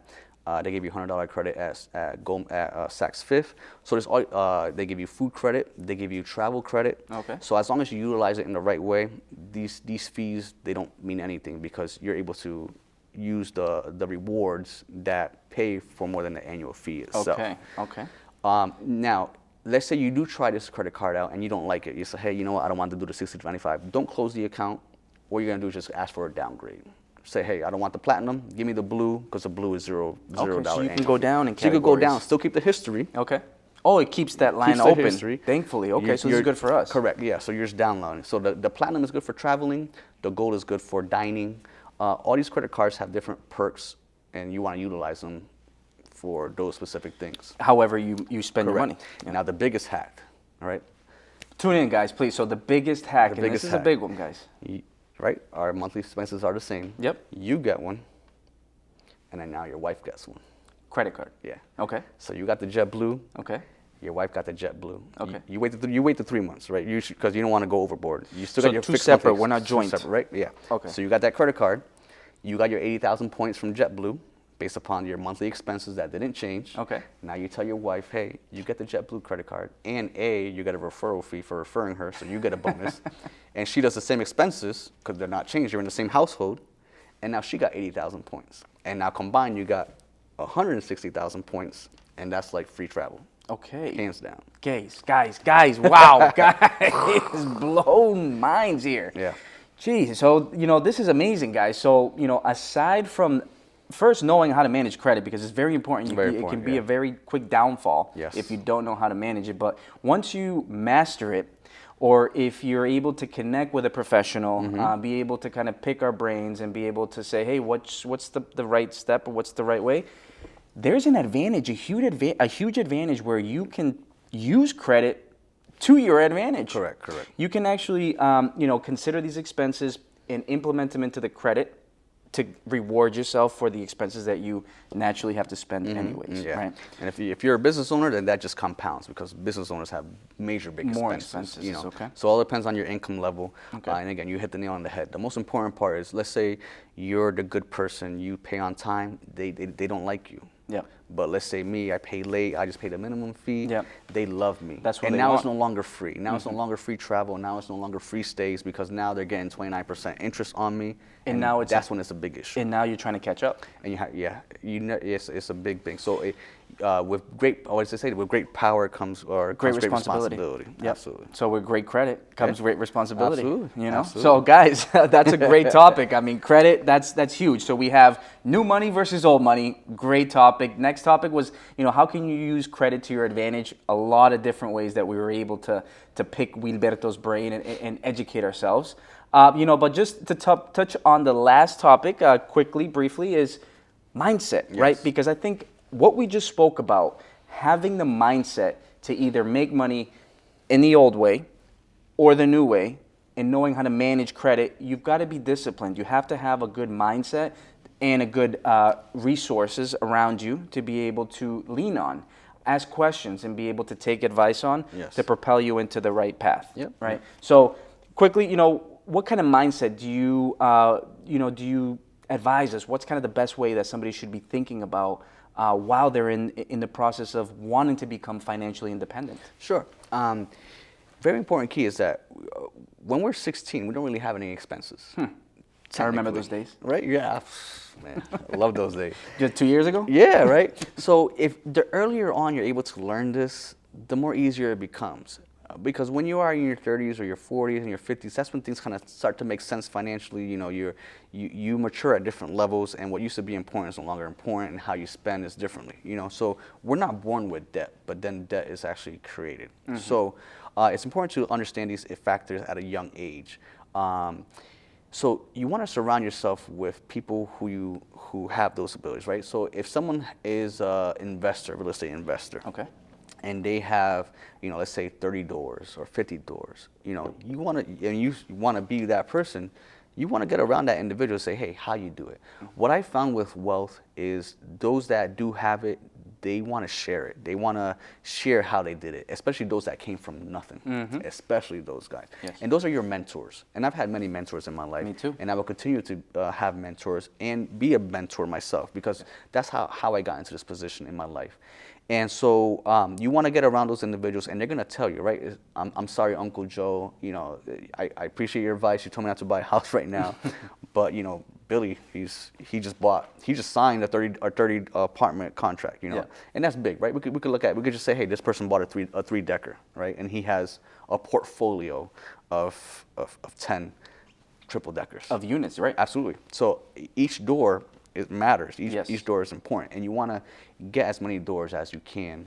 They give you $100 credit at Saks Fifth. So there's all, they give you food credit. They give you travel credit. Okay. So as long as you utilize it in the right way, these fees, they don't mean anything because you're able to use the rewards that pay for more than the annual fee itself. Okay. Okay. Now, let's say you do try this credit card out and you don't like it. You say, hey, you know what? I don't want to do the $60.95. Don't close the account. What you're going to do is just ask for a downgrade. Say, hey, I don't want the platinum. Give me the blue because the blue is $0. Okay, so you can go down in categories. So you can go down, still keep the history. Okay. Oh, it keeps that line Keeps the open. history. Thankfully. Okay, so this is good for us. Correct, yeah. So you're just downloading. So the platinum is good for traveling. The gold is good for dining. All these credit cards have different perks, and you want to utilize them for those specific things. However you spend your money. Yeah. Now the biggest hack, all right? Tune in, guys, please. So the biggest hack, and this is a big one, guys. Right? Our monthly expenses are the same. Yep. You get one, and then now your wife gets one. Credit card. Yeah. Okay. So you got the JetBlue. Okay. Your wife got the JetBlue. Okay. You wait the 3 months, right? Because you don't want to go overboard. You still So got your two fixed separate, monthly we're not joint. separate, right? Yeah. Okay. So you got that credit card. You got your 80,000 points from JetBlue based upon your monthly expenses that didn't change. Okay. Now you tell your wife, hey, you get the JetBlue credit card, and you get a referral fee for referring her, so you get a bonus. And she does the same expenses because they're not changed. You're in the same household, and now she got 80,000 points. And now combined, you got 160,000 points, and that's like free travel. Okay. Hands down. Guys, wow, guys, blown minds here. Yeah. Jeez, so, this is amazing, guys. So, aside from first knowing how to manage credit, because it's very important. It can be a very quick downfall if you don't know how to manage it. But once you master it, or if you're able to connect with a professional, be able to kind of pick our brains and be able to say, hey, what's the right step or what's the right way? There's an advantage, a huge advantage where you can use credit to your advantage. Correct. You can actually, consider these expenses and implement them into the credit to reward yourself for the expenses that you naturally have to spend anyways, right? And if you're a business owner, then that just compounds because business owners have big More expenses. expenses, okay. So all depends on your income level. Okay. And again, you hit the nail on the head. The most important part is, let's say you're the good person, you pay on time, they don't like you. Yeah. But let's say me, I pay late, I just pay the minimum fee. Yeah. They love me. That's what and they now want. it's no longer free. Now it's no longer free travel. Now it's no longer free stays because now they're getting 29% interest on me. And now that's when it's a big issue. And now you're trying to catch up. And it's a big thing. So with great power comes great responsibility. Yep. Absolutely. So with great credit comes great responsibility. Absolutely. Absolutely. So guys, that's a great topic. I mean, credit, that's huge. So we have new money versus old money. Great topic. Next topic was, how can you use credit to your advantage? A lot of different ways that we were able to pick Wilberto's brain and educate ourselves. But just to touch on the last topic briefly is mindset, right? Because I think what we just spoke about, having the mindset to either make money in the old way or the new way and knowing how to manage credit, you've got to be disciplined. You have to have a good mindset and a good resources around you to be able to lean on, ask questions, and be able to take advice on to propel you into the right path, right? So quickly, what kind of mindset do you advise us? What's kind of the best way that somebody should be thinking about while they're in the process of wanting to become financially independent? Sure. Very important key is that when we're 16, we don't really have any expenses. I remember those days. Right? Yeah. Man, I love those days. Just 2 years ago? Yeah, right? So if the earlier on you're able to learn this, the more easier it becomes. Because when you are in your 30s or your 40s and your 50s, that's when things kind of start to make sense financially. You know, you mature at different levels, and what used to be important is no longer important, and how you spend is differently. You know, so we're not born with debt, but then debt is actually created. So it's important to understand these factors at a young age. So you want to surround yourself with people who have those abilities, right? So if someone is an investor, real estate investor, Okay. and they have, you know, let's say 30 doors or 50 doors, you know, you want to be that person. You want to get around that individual and say, hey, how you do it? What I found with wealth is those that do have it, they want to share it. They want to share how they did it, especially those that came from nothing, especially those guys. Yes. And those are your mentors. And I've had many mentors in my life. Me too. And I will continue to have mentors and be a mentor myself, because that's how I got into this position in my life. And so you want to get around those individuals, and they're going to tell you, right? I'm sorry, Uncle Joe. You know, I appreciate your advice. You told me not to buy a house right now, but you know, Billy, he just signed a 30 apartment contract. You know, Yeah. and that's big, right? We could just say, hey, this person bought a 3-decker, right? And he has a portfolio of 10 triple deckers Of units, right? Absolutely. So each door, it matters. Yes. Each door is important, and you want to get as many doors as you can.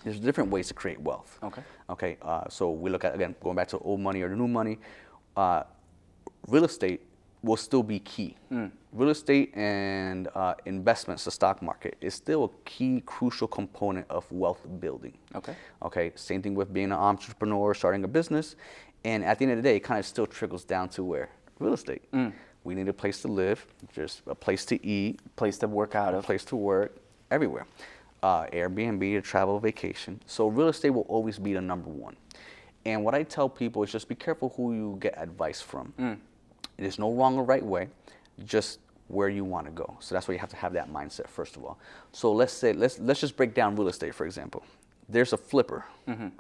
There's different ways to create wealth. Okay. Okay. So we look at, again, going back to old money or the new money. Real estate will still be key. Real estate and investments, the stock market, is still a key, crucial component of wealth building. Okay. Okay. Same thing with being an entrepreneur, starting a business, and at the end of the day, it kind of still trickles down to where? Real estate. We need a place to live, just a place to eat, Place to work out a of. place to work, everywhere. Airbnb, to travel, vacation. So real estate will always be the number one. And what I tell people is just be careful who you get advice from. There's no wrong or right way, just where you want to go. So that's why you have to have that mindset, first of all. So let's just break down real estate, for example. There's a flipper,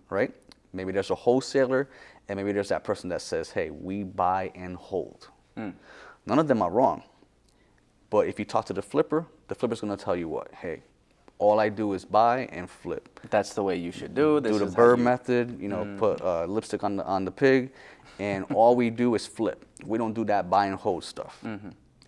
right? Maybe there's a wholesaler, and maybe there's that person that says, hey, we buy and hold. None of them are wrong. But if you talk to the flipper's going to tell you what? Hey, all I do is buy and flip. That's the way you should do. This Do the is how bird you- method, you know, put lipstick on the pig, and all we do is flip. We don't do that buy and hold stuff.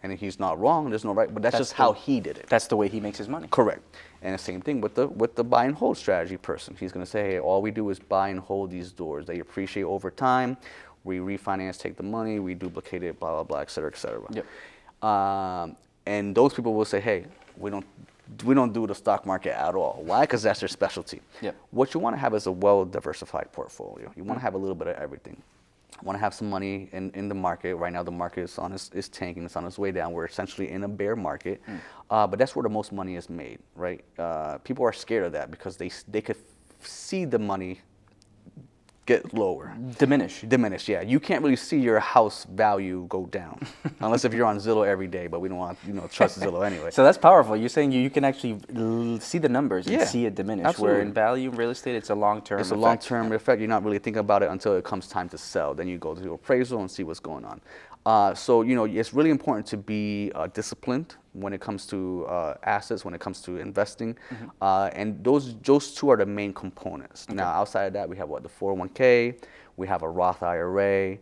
And he's not wrong. There's no right, but that's just how he did it. That's the way he makes his money. Correct. And the same thing with the buy and hold strategy person. He's going to say, hey, all we do is buy and hold these doors. They appreciate over time. We refinance, take the money, we duplicate it, blah, blah, blah, et cetera, et cetera. Yep. And those people will say, hey, we don't do the stock market at all. Why? Because that's their specialty. Yep. What you want to have is a well-diversified portfolio. You want to have a little bit of everything. You want to have some money in the market. Right now, the market is tanking. It's on its way down. We're essentially in a bear market. But that's where the most money is made, right? People are scared of that because they could see the money get lower. Diminish. Yeah. You can't really see your house value go down unless if you're on Zillow every day, but we don't want trust Zillow anyway. So that's powerful. You're saying you can actually see the numbers and Yeah, see it diminish. absolutely. Where in value, real estate, it's a long-term It's a effect. long-term effect. You're not really thinking about it until it comes time to sell. Then you go to appraisal and see what's going on. So it's really important to be disciplined when it comes to assets, when it comes to investing, and those two are the main components. Okay. Now, outside of that, we have the 401k, we have a Roth IRA,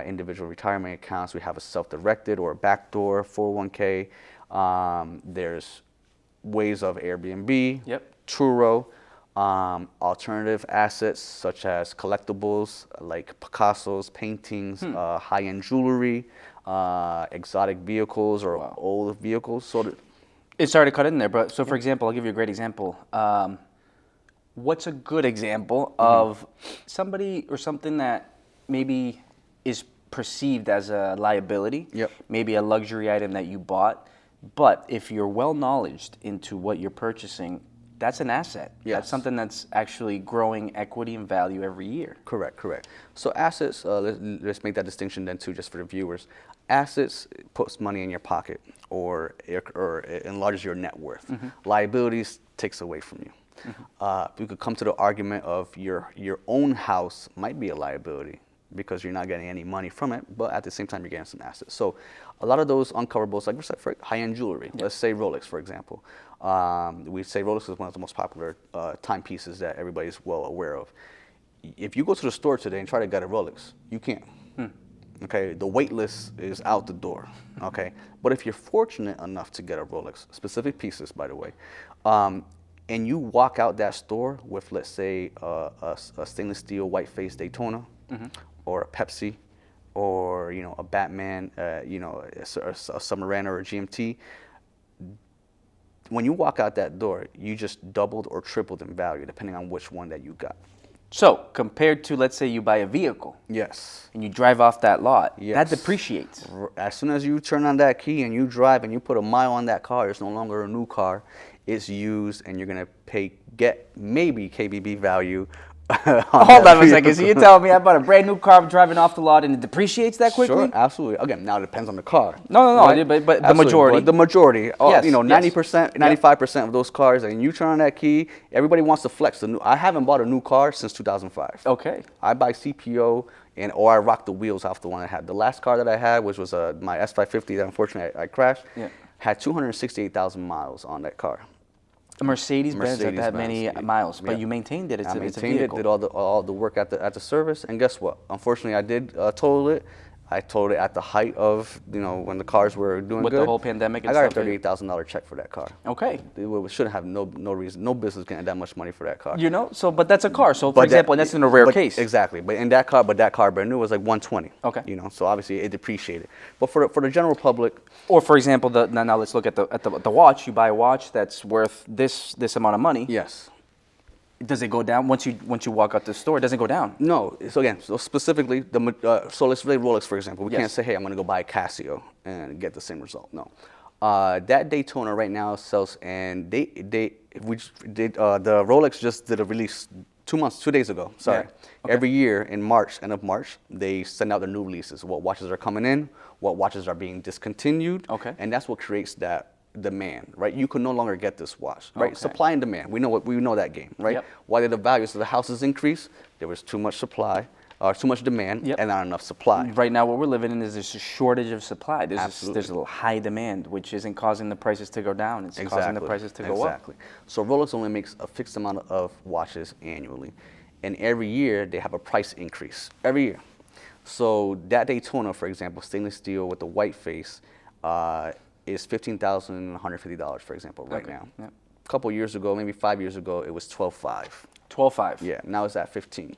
individual retirement accounts, we have a self-directed or a backdoor 401k. There's ways of Airbnb, Truro. Alternative assets such as collectibles like Picassos, paintings, high-end jewelry, exotic vehicles or old vehicles. So it's sorry to cut in there, but so for example, I'll give you a great example. What's a good example of somebody or something that maybe is perceived as a liability, maybe a luxury item that you bought, but if you're well-knowledged into what you're purchasing, that's an asset. Yes. That's something that's actually growing equity and value every year. Correct. So assets, let's make that distinction then too, just for the viewers. Assets puts money in your pocket or enlarges your net worth. Liabilities takes away from you. You could come to the argument of your own house might be a liability because you're not getting any money from it, but at the same time, you're getting some assets. So a lot of those uncoverables, like we said, for high-end jewelry, let's say Rolex, for example. We say Rolex is one of the most popular timepieces that everybody's well aware of. If you go to the store today and try to get a Rolex, you can't. Okay, the wait list is out the door. Okay, but if you're fortunate enough to get a Rolex, specific pieces, by the way, and you walk out that store with, let's say, a stainless steel white-faced Daytona, or a Pepsi, or a Batman, a Submariner or a GMT. When you walk out that door, you just doubled or tripled in value, depending on which one that you got. So, compared to, let's say you buy a vehicle. Yes. And you drive off that lot. Yes. That depreciates. As soon as you turn on that key and you drive and you put a mile on that car, it's no longer a new car. It's used, and you're going to get maybe KBB value. Hold on a second. So you're telling me I bought a brand new car driving off the lot and it depreciates that quickly? Sure, absolutely. Again, now it depends on the car. No, right? but the majority. But the majority, yes, 90%, 95% of those cars, and you turn on that key, everybody wants to flex. I haven't bought a new car since 2005. Okay. I buy CPO, or I rock the wheels off the one I had. The last car that I had, which was my S550 that unfortunately I crashed, had 268,000 miles on that car. A Mercedes-Benz that had many miles, but you maintained it. I maintained it, did all the work at the service, and guess what? Unfortunately, I did total it. I totaled it at the height of when the cars were doing with good. The whole pandemic. And I got a $38,000 check for that car. Okay. It shouldn't have no reason, no business getting that much money for that car. But that's a car. So for example, that's in a rare case. Exactly. But that car brand new was like 120. Okay. So obviously it depreciated. But for the general public. Or for example, now let's look at the watch. You buy a watch that's worth this amount of money. Yes. Does it go down once you walk out the store? It doesn't go down. No. So specifically, so let's say Rolex, for example. We can't say, hey, I'm going to go buy a Casio and get the same result. No. That Daytona right now sells, and the Rolex just did a release 2 days ago. Sorry. Yeah. Okay. Every year in March, end of March, they send out their new releases. What watches are coming in, what watches are being discontinued. Okay. And that's what creates that demand, right? You can no longer get this watch, right? Okay. Supply and demand. We know that game, right? Yep. Why did the values of the houses increase? There was too much supply, or too much demand, and not enough supply. Right now, what we're living in is there's a shortage of supply. There's a high demand, which isn't causing the prices to go down. It's causing the prices to go up. Exactly. So Rolex only makes a fixed amount of watches annually, and every year they have a price increase. Every year. So that Daytona, for example, stainless steel with the white face, is $15,150, for example, right now. Yep. A couple years ago, maybe 5 years ago, it was $12,500. $12,500. Yeah, now it's at $15,000.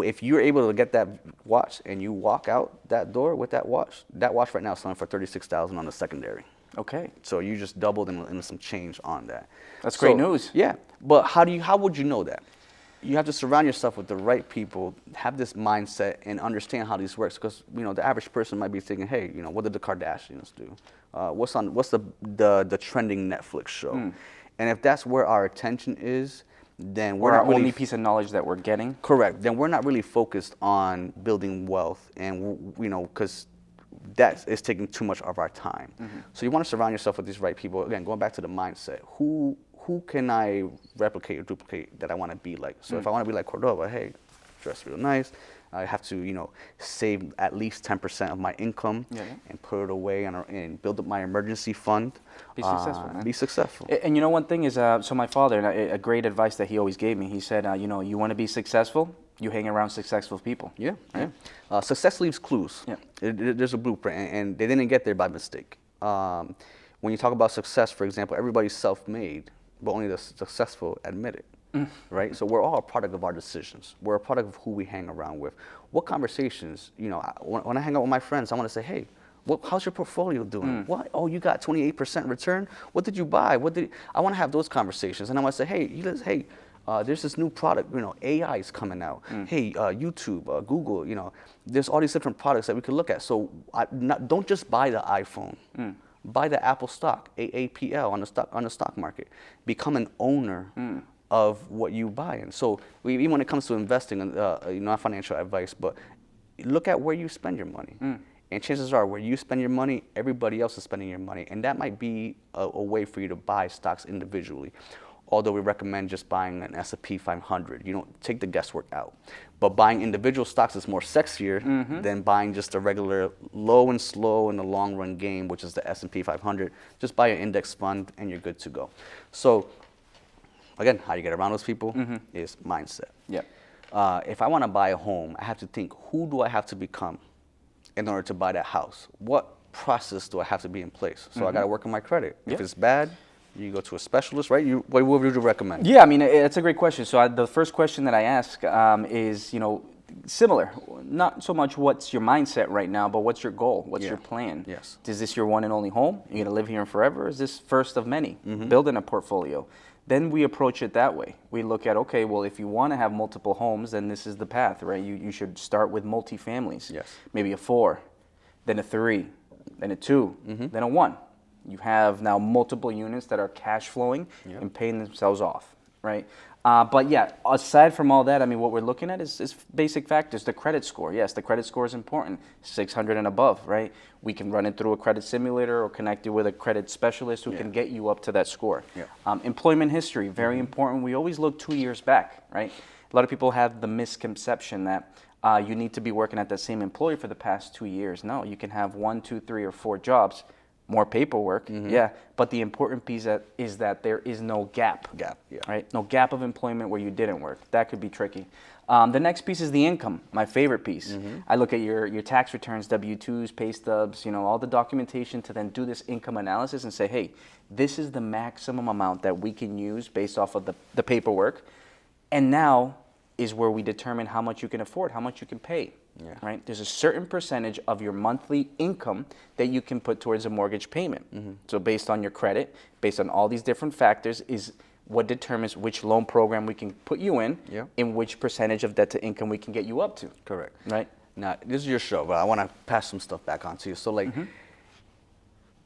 If you're able to get that watch and you walk out that door with that watch right now is selling for $36,000 on the secondary. Okay. So you just doubled in some change on that. That's great news. Yeah, but how would you know that? You have to surround yourself with the right people, have this mindset, and understand how this works. Because the average person might be thinking, hey, what did the Kardashians do? What's the trending Netflix show? And if that's where our attention is, then we're our not really only piece of knowledge that we're getting. Correct. Then we're not really focused on building wealth, and because that is taking too much of our time. So you want to surround yourself with these right people. Again, going back to the mindset, who can I replicate or duplicate that I want to be like? So if I want to be like Cordoba, hey, dress real nice. I have to, save at least 10% of my income and put it away and build up my emergency fund. Be successful, man. Be successful. And one thing is, so my father, a great advice that he always gave me, he said, you want to be successful, you hang around successful people. Yeah. Success leaves clues. Yeah. There's a blueprint, and they didn't get there by mistake. When you talk about success, for example, everybody's self-made, but only the successful admit it. Right? So we're all a product of our decisions. We're a product of who we hang around with. What conversations, when I hang out with my friends, I want to say, hey, how's your portfolio doing? What? Oh, you got 28% return? What did you buy? I want to have those conversations. And I want to say, hey, there's this new product, AI is coming out. Hey, YouTube, Google, there's all these different products that we can look at. So don't just buy the iPhone. Buy the Apple stock, AAPL, on the stock market. Become an owner of what you buy. And so even when it comes to investing, not financial advice, but look at where you spend your money. And chances are where you spend your money, everybody else is spending your money. And that might be a way for you to buy stocks individually. although we recommend just buying an S&P 500. You don't take the guesswork out. But buying individual stocks is more sexier than buying just a regular low and slow in the long run game, which is the S&P 500. Just buy an index fund and you're good to go. So again, how you get around those people is mindset. Yeah. If I want to buy a home, I have to think, who do I have to become in order to buy that house? What process do I have to be in place? So I got to work on my credit. If it's bad, you go to a specialist, right? What would you recommend? Yeah, I mean, it's a great question. So the first question that I ask is, similar. Not so much what's your mindset right now, but what's your goal? What's your plan? Yes. Is this your one and only home? You're going to live here forever? Or is this first of many? Building a portfolio. Then we approach it that way. We look at, okay, well, if you want to have multiple homes, then this is the path, right? You should start with multifamilies. Yes. Maybe a 4, then a 3, then a 2, then a 1. You have now multiple units that are cash flowing and paying themselves off, right? But yeah, aside from all that, I mean, what we're looking at is basic factors. The credit score, yes, the credit score is important. 600 and above, right? We can run it through a credit simulator or connect you with a credit specialist who can get you up to that score. Employment history, very important. We always look 2 years back, right? A lot of people have the misconception that you need to be working at the same employer for the past 2 years. No, you can have 1, 2, 3, or 4 jobs. More paperwork, but the important piece is that there is no gap. Right? No gap of employment where you didn't work. That could be tricky. The next piece is the income, my favorite piece. I look at your tax returns, W-2s, pay stubs, all the documentation to then do this income analysis and say, hey, this is the maximum amount that we can use based off of the paperwork. And now is where we determine how much you can afford, how much you can pay. Right? There's a certain percentage of your monthly income that you can put towards a mortgage payment. So based on your credit, based on all these different factors, is what determines which loan program we can put you in, and which percentage of debt to income we can get you up to. Correct. Right? Now, this is your show, but I want to pass some stuff back on to you. So, like,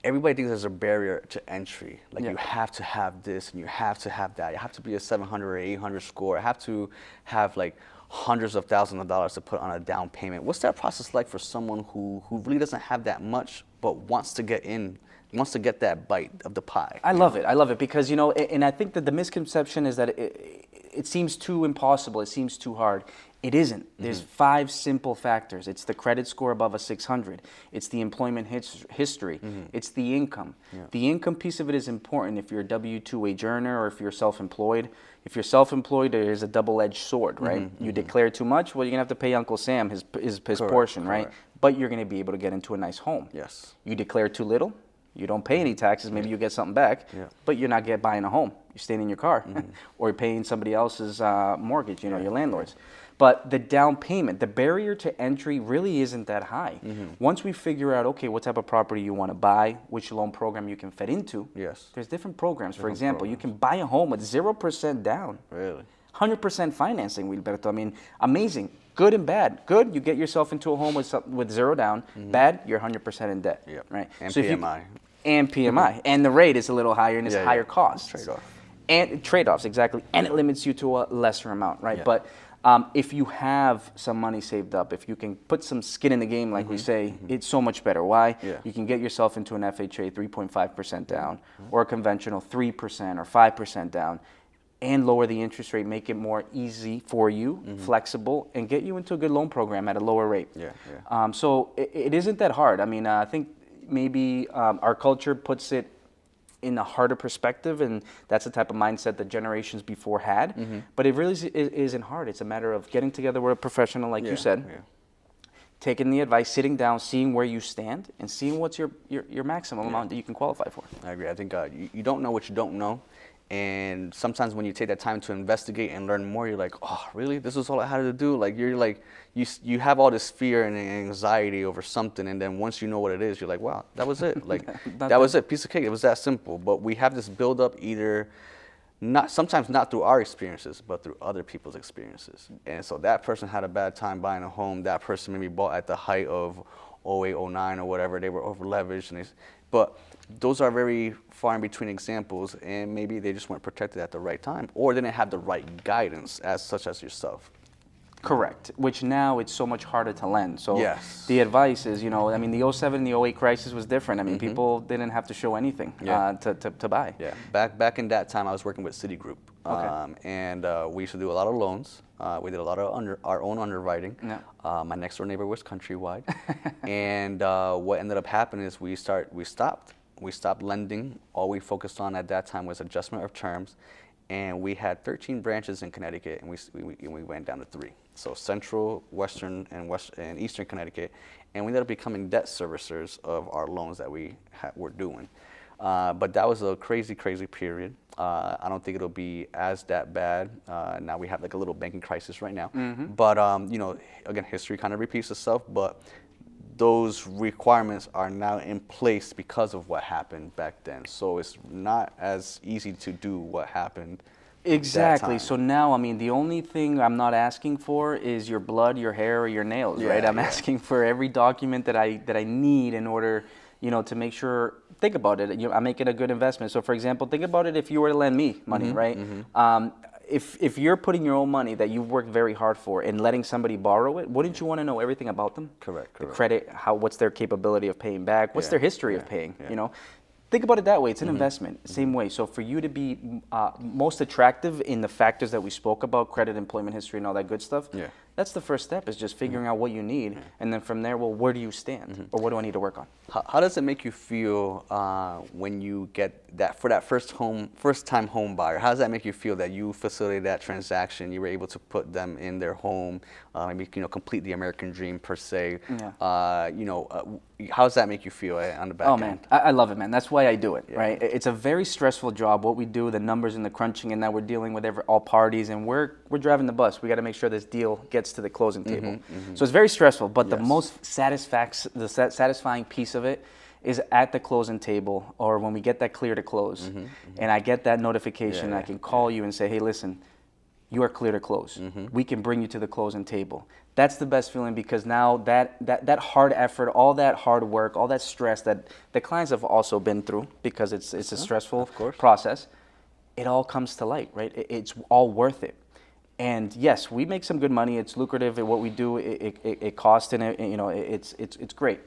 everybody thinks there's a barrier to entry. Like, you have to have this and you have to have that. You have to be a 700 or 800 score. I have to have, like, hundreds of thousands of dollars to put on a down payment. What's that process like for someone who really doesn't have that much but wants to get in, wants to get that bite of the pie? I love it because, and I think that the misconception is that it seems too impossible, it seems too hard. It isn't. There's 5 simple factors. It's the credit score above a 600. It's the employment history. It's the income. The income piece of it is important if you're a W-2 wage earner or if you're self-employed. If you're self-employed, there's a double-edged sword, right? You declare too much, well, you're going to have to pay Uncle Sam his portion, right? But you're going to be able to get into a nice home. Yes. You declare too little, you don't pay any taxes, maybe you get something back, but you're not buying a home. You're staying in your car or you're paying somebody else's mortgage, your landlord's. But the down payment, the barrier to entry really isn't that high. Once we figure out, okay, what type of property you want to buy, which loan program you can fit into, there's different programs. For example, you can buy a home with 0% down. Really? 100% financing, Wilberto. I mean, amazing. Good and bad. Good, you get yourself into a home with 0 down. Bad, you're 100% in debt. Right? And so PMI. And PMI. And the rate is a little higher and it's higher cost. Trade-off. And trade-offs, exactly. And it limits you to a lesser amount, right? But if you have some money saved up, if you can put some skin in the game, like we say, it's so much better. Why? You can get yourself into an FHA 3.5% down or a conventional 3% or 5% down and lower the interest rate, make it more easy for you, flexible, and get you into a good loan program at a lower rate. So it isn't that hard. I mean, I think maybe our culture puts it in a harder perspective, and that's the type of mindset that generations before had. But it really isn't hard. It's a matter of getting together with a professional, like you said, taking the advice, sitting down, seeing where you stand, and seeing what's your maximum amount that you can qualify for. I agree. I think you don't know what you don't know. And sometimes when you take that time to investigate and learn more, you're like, oh, really? This is all I had to do? Like, you're like, you have all this fear and anxiety over something, and then once you know what it is, you're like, wow, that was it. Like, that was it. Piece of cake. It was that simple. But we have this buildup sometimes not through our experiences, but through other people's experiences. And so that person had a bad time buying a home. That person maybe bought at the height of 08, 09 or whatever. They were over leveraged. But those are very far in between examples, and maybe they just weren't protected at the right time, or they didn't have the right guidance such as yourself. Correct. Which now it's so much harder to lend. So Yes. the advice is, I mean, the '07, the '08 crisis was different. I mean, people didn't have to show anything to buy. Yeah. Back in that time, I was working with Citigroup. Okay. And we used to do a lot of loans. We did a lot of our own underwriting. Yeah. My next door neighbor was Countrywide. And what ended up happening is we stopped. We stopped lending. All we focused on at that time was adjustment of terms. And we had 13 branches in Connecticut, and we went down to 3. So Central, Western, and Eastern Connecticut. And we ended up becoming debt servicers of our loans that we were doing. But that was a crazy, crazy period. I don't think it'll be as that bad. Now we have like a little banking crisis right now. But, again, history kind of repeats itself. But those requirements are now in place because of what happened back then. So it's not as easy to do what happened. Exactly. So now, I mean, the only thing I'm not asking for is your blood, your hair, or your nails, right? I'm asking for every document that I need in order, to make sure. Think about it. I make it a good investment. So, for example, think about it if you were to lend me money, right? If you're putting your own money that you've worked very hard for and letting somebody borrow it, wouldn't you want to know everything about them? Correct. The credit, what's their capability of paying back? What's their history of paying? Think about it that way. It's an investment, same way. So for you to be most attractive in the factors that we spoke about, credit, employment history, and all that good stuff, that's the first step, is just figuring out what you need. And then from there, well, where do you stand? Or what do I need to work on? How does it make you feel when you get that, for that first-time home buyer? How does that make you feel that you facilitated that transaction, you were able to put them in their home, maybe complete the American dream per se? How does that make you feel on the back end? Oh man, I love it, man. That's why I do it, right? It's a very stressful job. What we do, the numbers and the crunching, and now we're dealing with all parties, and we're driving the bus. We got to make sure this deal gets to the closing table. So it's very stressful. But the most satisfying piece of it is at the closing table, or when we get that clear to close, and I get that notification. I can call you and say, hey, listen, you are clear to close. We can bring you to the closing table. That's the best feeling, because now that hard effort, all that hard work, all that stress that the clients have also been through, because it's a stressful process, it all comes to light, right? It's all worth it. And yes, we make some good money. It's lucrative at what we do. It costs, and it's great.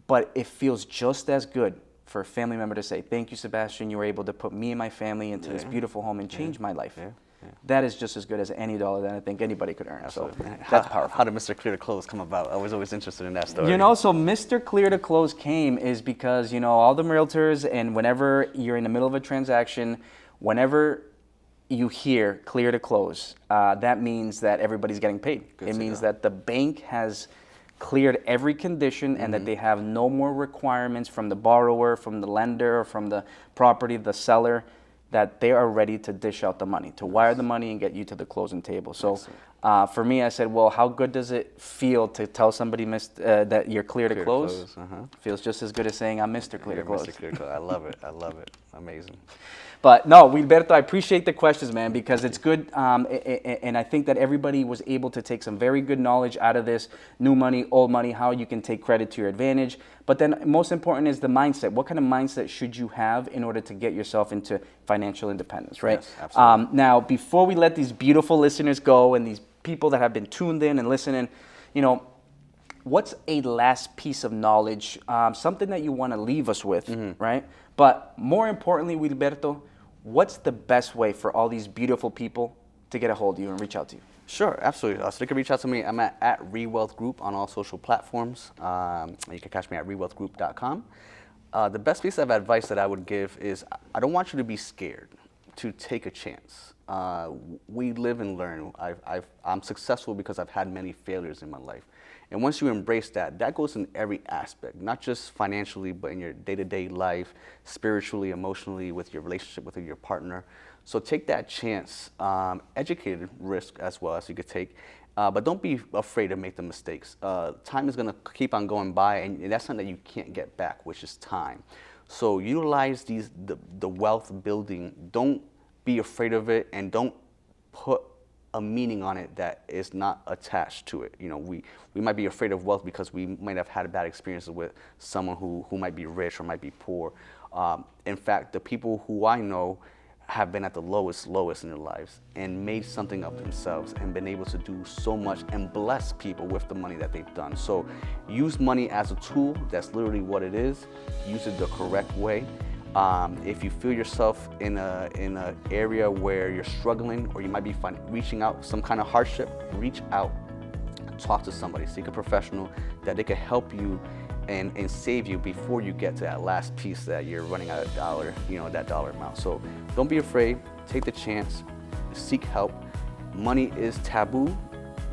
But it feels just as good for a family member to say, thank you, Sebastian. You were able to put me and my family into this beautiful home and change my life. That is just as good as any dollar that I think anybody could earn. Absolutely. So that's powerful. How did Mr. Clear to Close come about? I was always interested in that story. So Mr. Clear to Close came is because, all the realtors, and whenever you're in the middle of a transaction, whenever you hear clear to close, that means that everybody's getting paid. It means that the bank has cleared every condition, and that they have no more requirements from the borrower, from the lender, or from the property, the seller, that they are ready to dish out the money, to wire the money and get you to the closing table. So for me, I said, well, how good does it feel to tell somebody that you're clear to close? Feels just as good as saying, I'm Mr. Clear to Close. Mr. Clear to Close. I love it. Amazing. But no, Wilberto, I appreciate the questions, man, because it's good. And I think that everybody was able to take some very good knowledge out of this. New money, old money, how you can take credit to your advantage. But then most important is the mindset. What kind of mindset should you have in order to get yourself into financial independence, right? Yes, absolutely. Now, before we let these beautiful listeners go, and these people that have been tuned in and listening, what's a last piece of knowledge, something that you want to leave us with, right? But more importantly, Wilberto, what's the best way for all these beautiful people to get a hold of you and reach out to you? Sure, absolutely. So they can reach out to me. I'm at ReWealth Group on all social platforms. You can catch me at ReWealthGroup.com. The best piece of advice that I would give is, I don't want you to be scared to take a chance. We live and learn. I'm successful because I've had many failures in my life. And once you embrace that, that goes in every aspect, not just financially, but in your day-to-day life, spiritually, emotionally, with your relationship with your partner. So take that chance, educated risk as well as you could take, but don't be afraid to make the mistakes. Time is going to keep on going by, and that's something that you can't get back, which is time. So utilize the wealth building. Don't be afraid of it, and don't put a meaning on it that is not attached to it. We might be afraid of wealth because we might have had bad experiences with someone who might be rich or might be poor. In fact, the people who I know have been at the lowest in their lives and made something of themselves and been able to do so much and bless people with the money that they've done. So use money as a tool. That's literally what it is. Use it the correct way. If you feel yourself in a area where you're struggling, or you might be reaching out some kind of hardship, reach out, talk to somebody, seek a professional that they can help you and save you before you get to that last piece that you're running out of dollar, that dollar amount. So don't be afraid, take the chance, seek help. Money is taboo,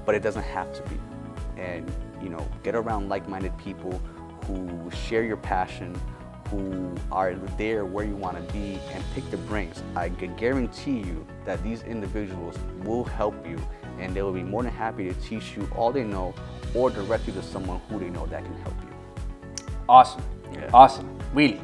but it doesn't have to be. And get around like-minded people who share your passion, who are there where you want to be, and pick their brains. I can guarantee you that these individuals will help you, and they will be more than happy to teach you all they know, or direct you to someone who they know that can help you. Awesome. Yeah. Awesome. Willy.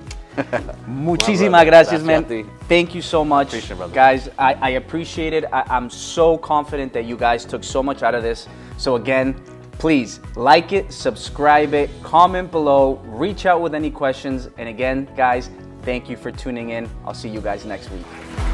Muchísimas gracias, man. Gracias. Thank you so much. Appreciate it, brother. Guys, I appreciate it. I'm so confident that you guys took so much out of this. So again, please like it, subscribe it, comment below, reach out with any questions. And again, guys, thank you for tuning in. I'll see you guys next week.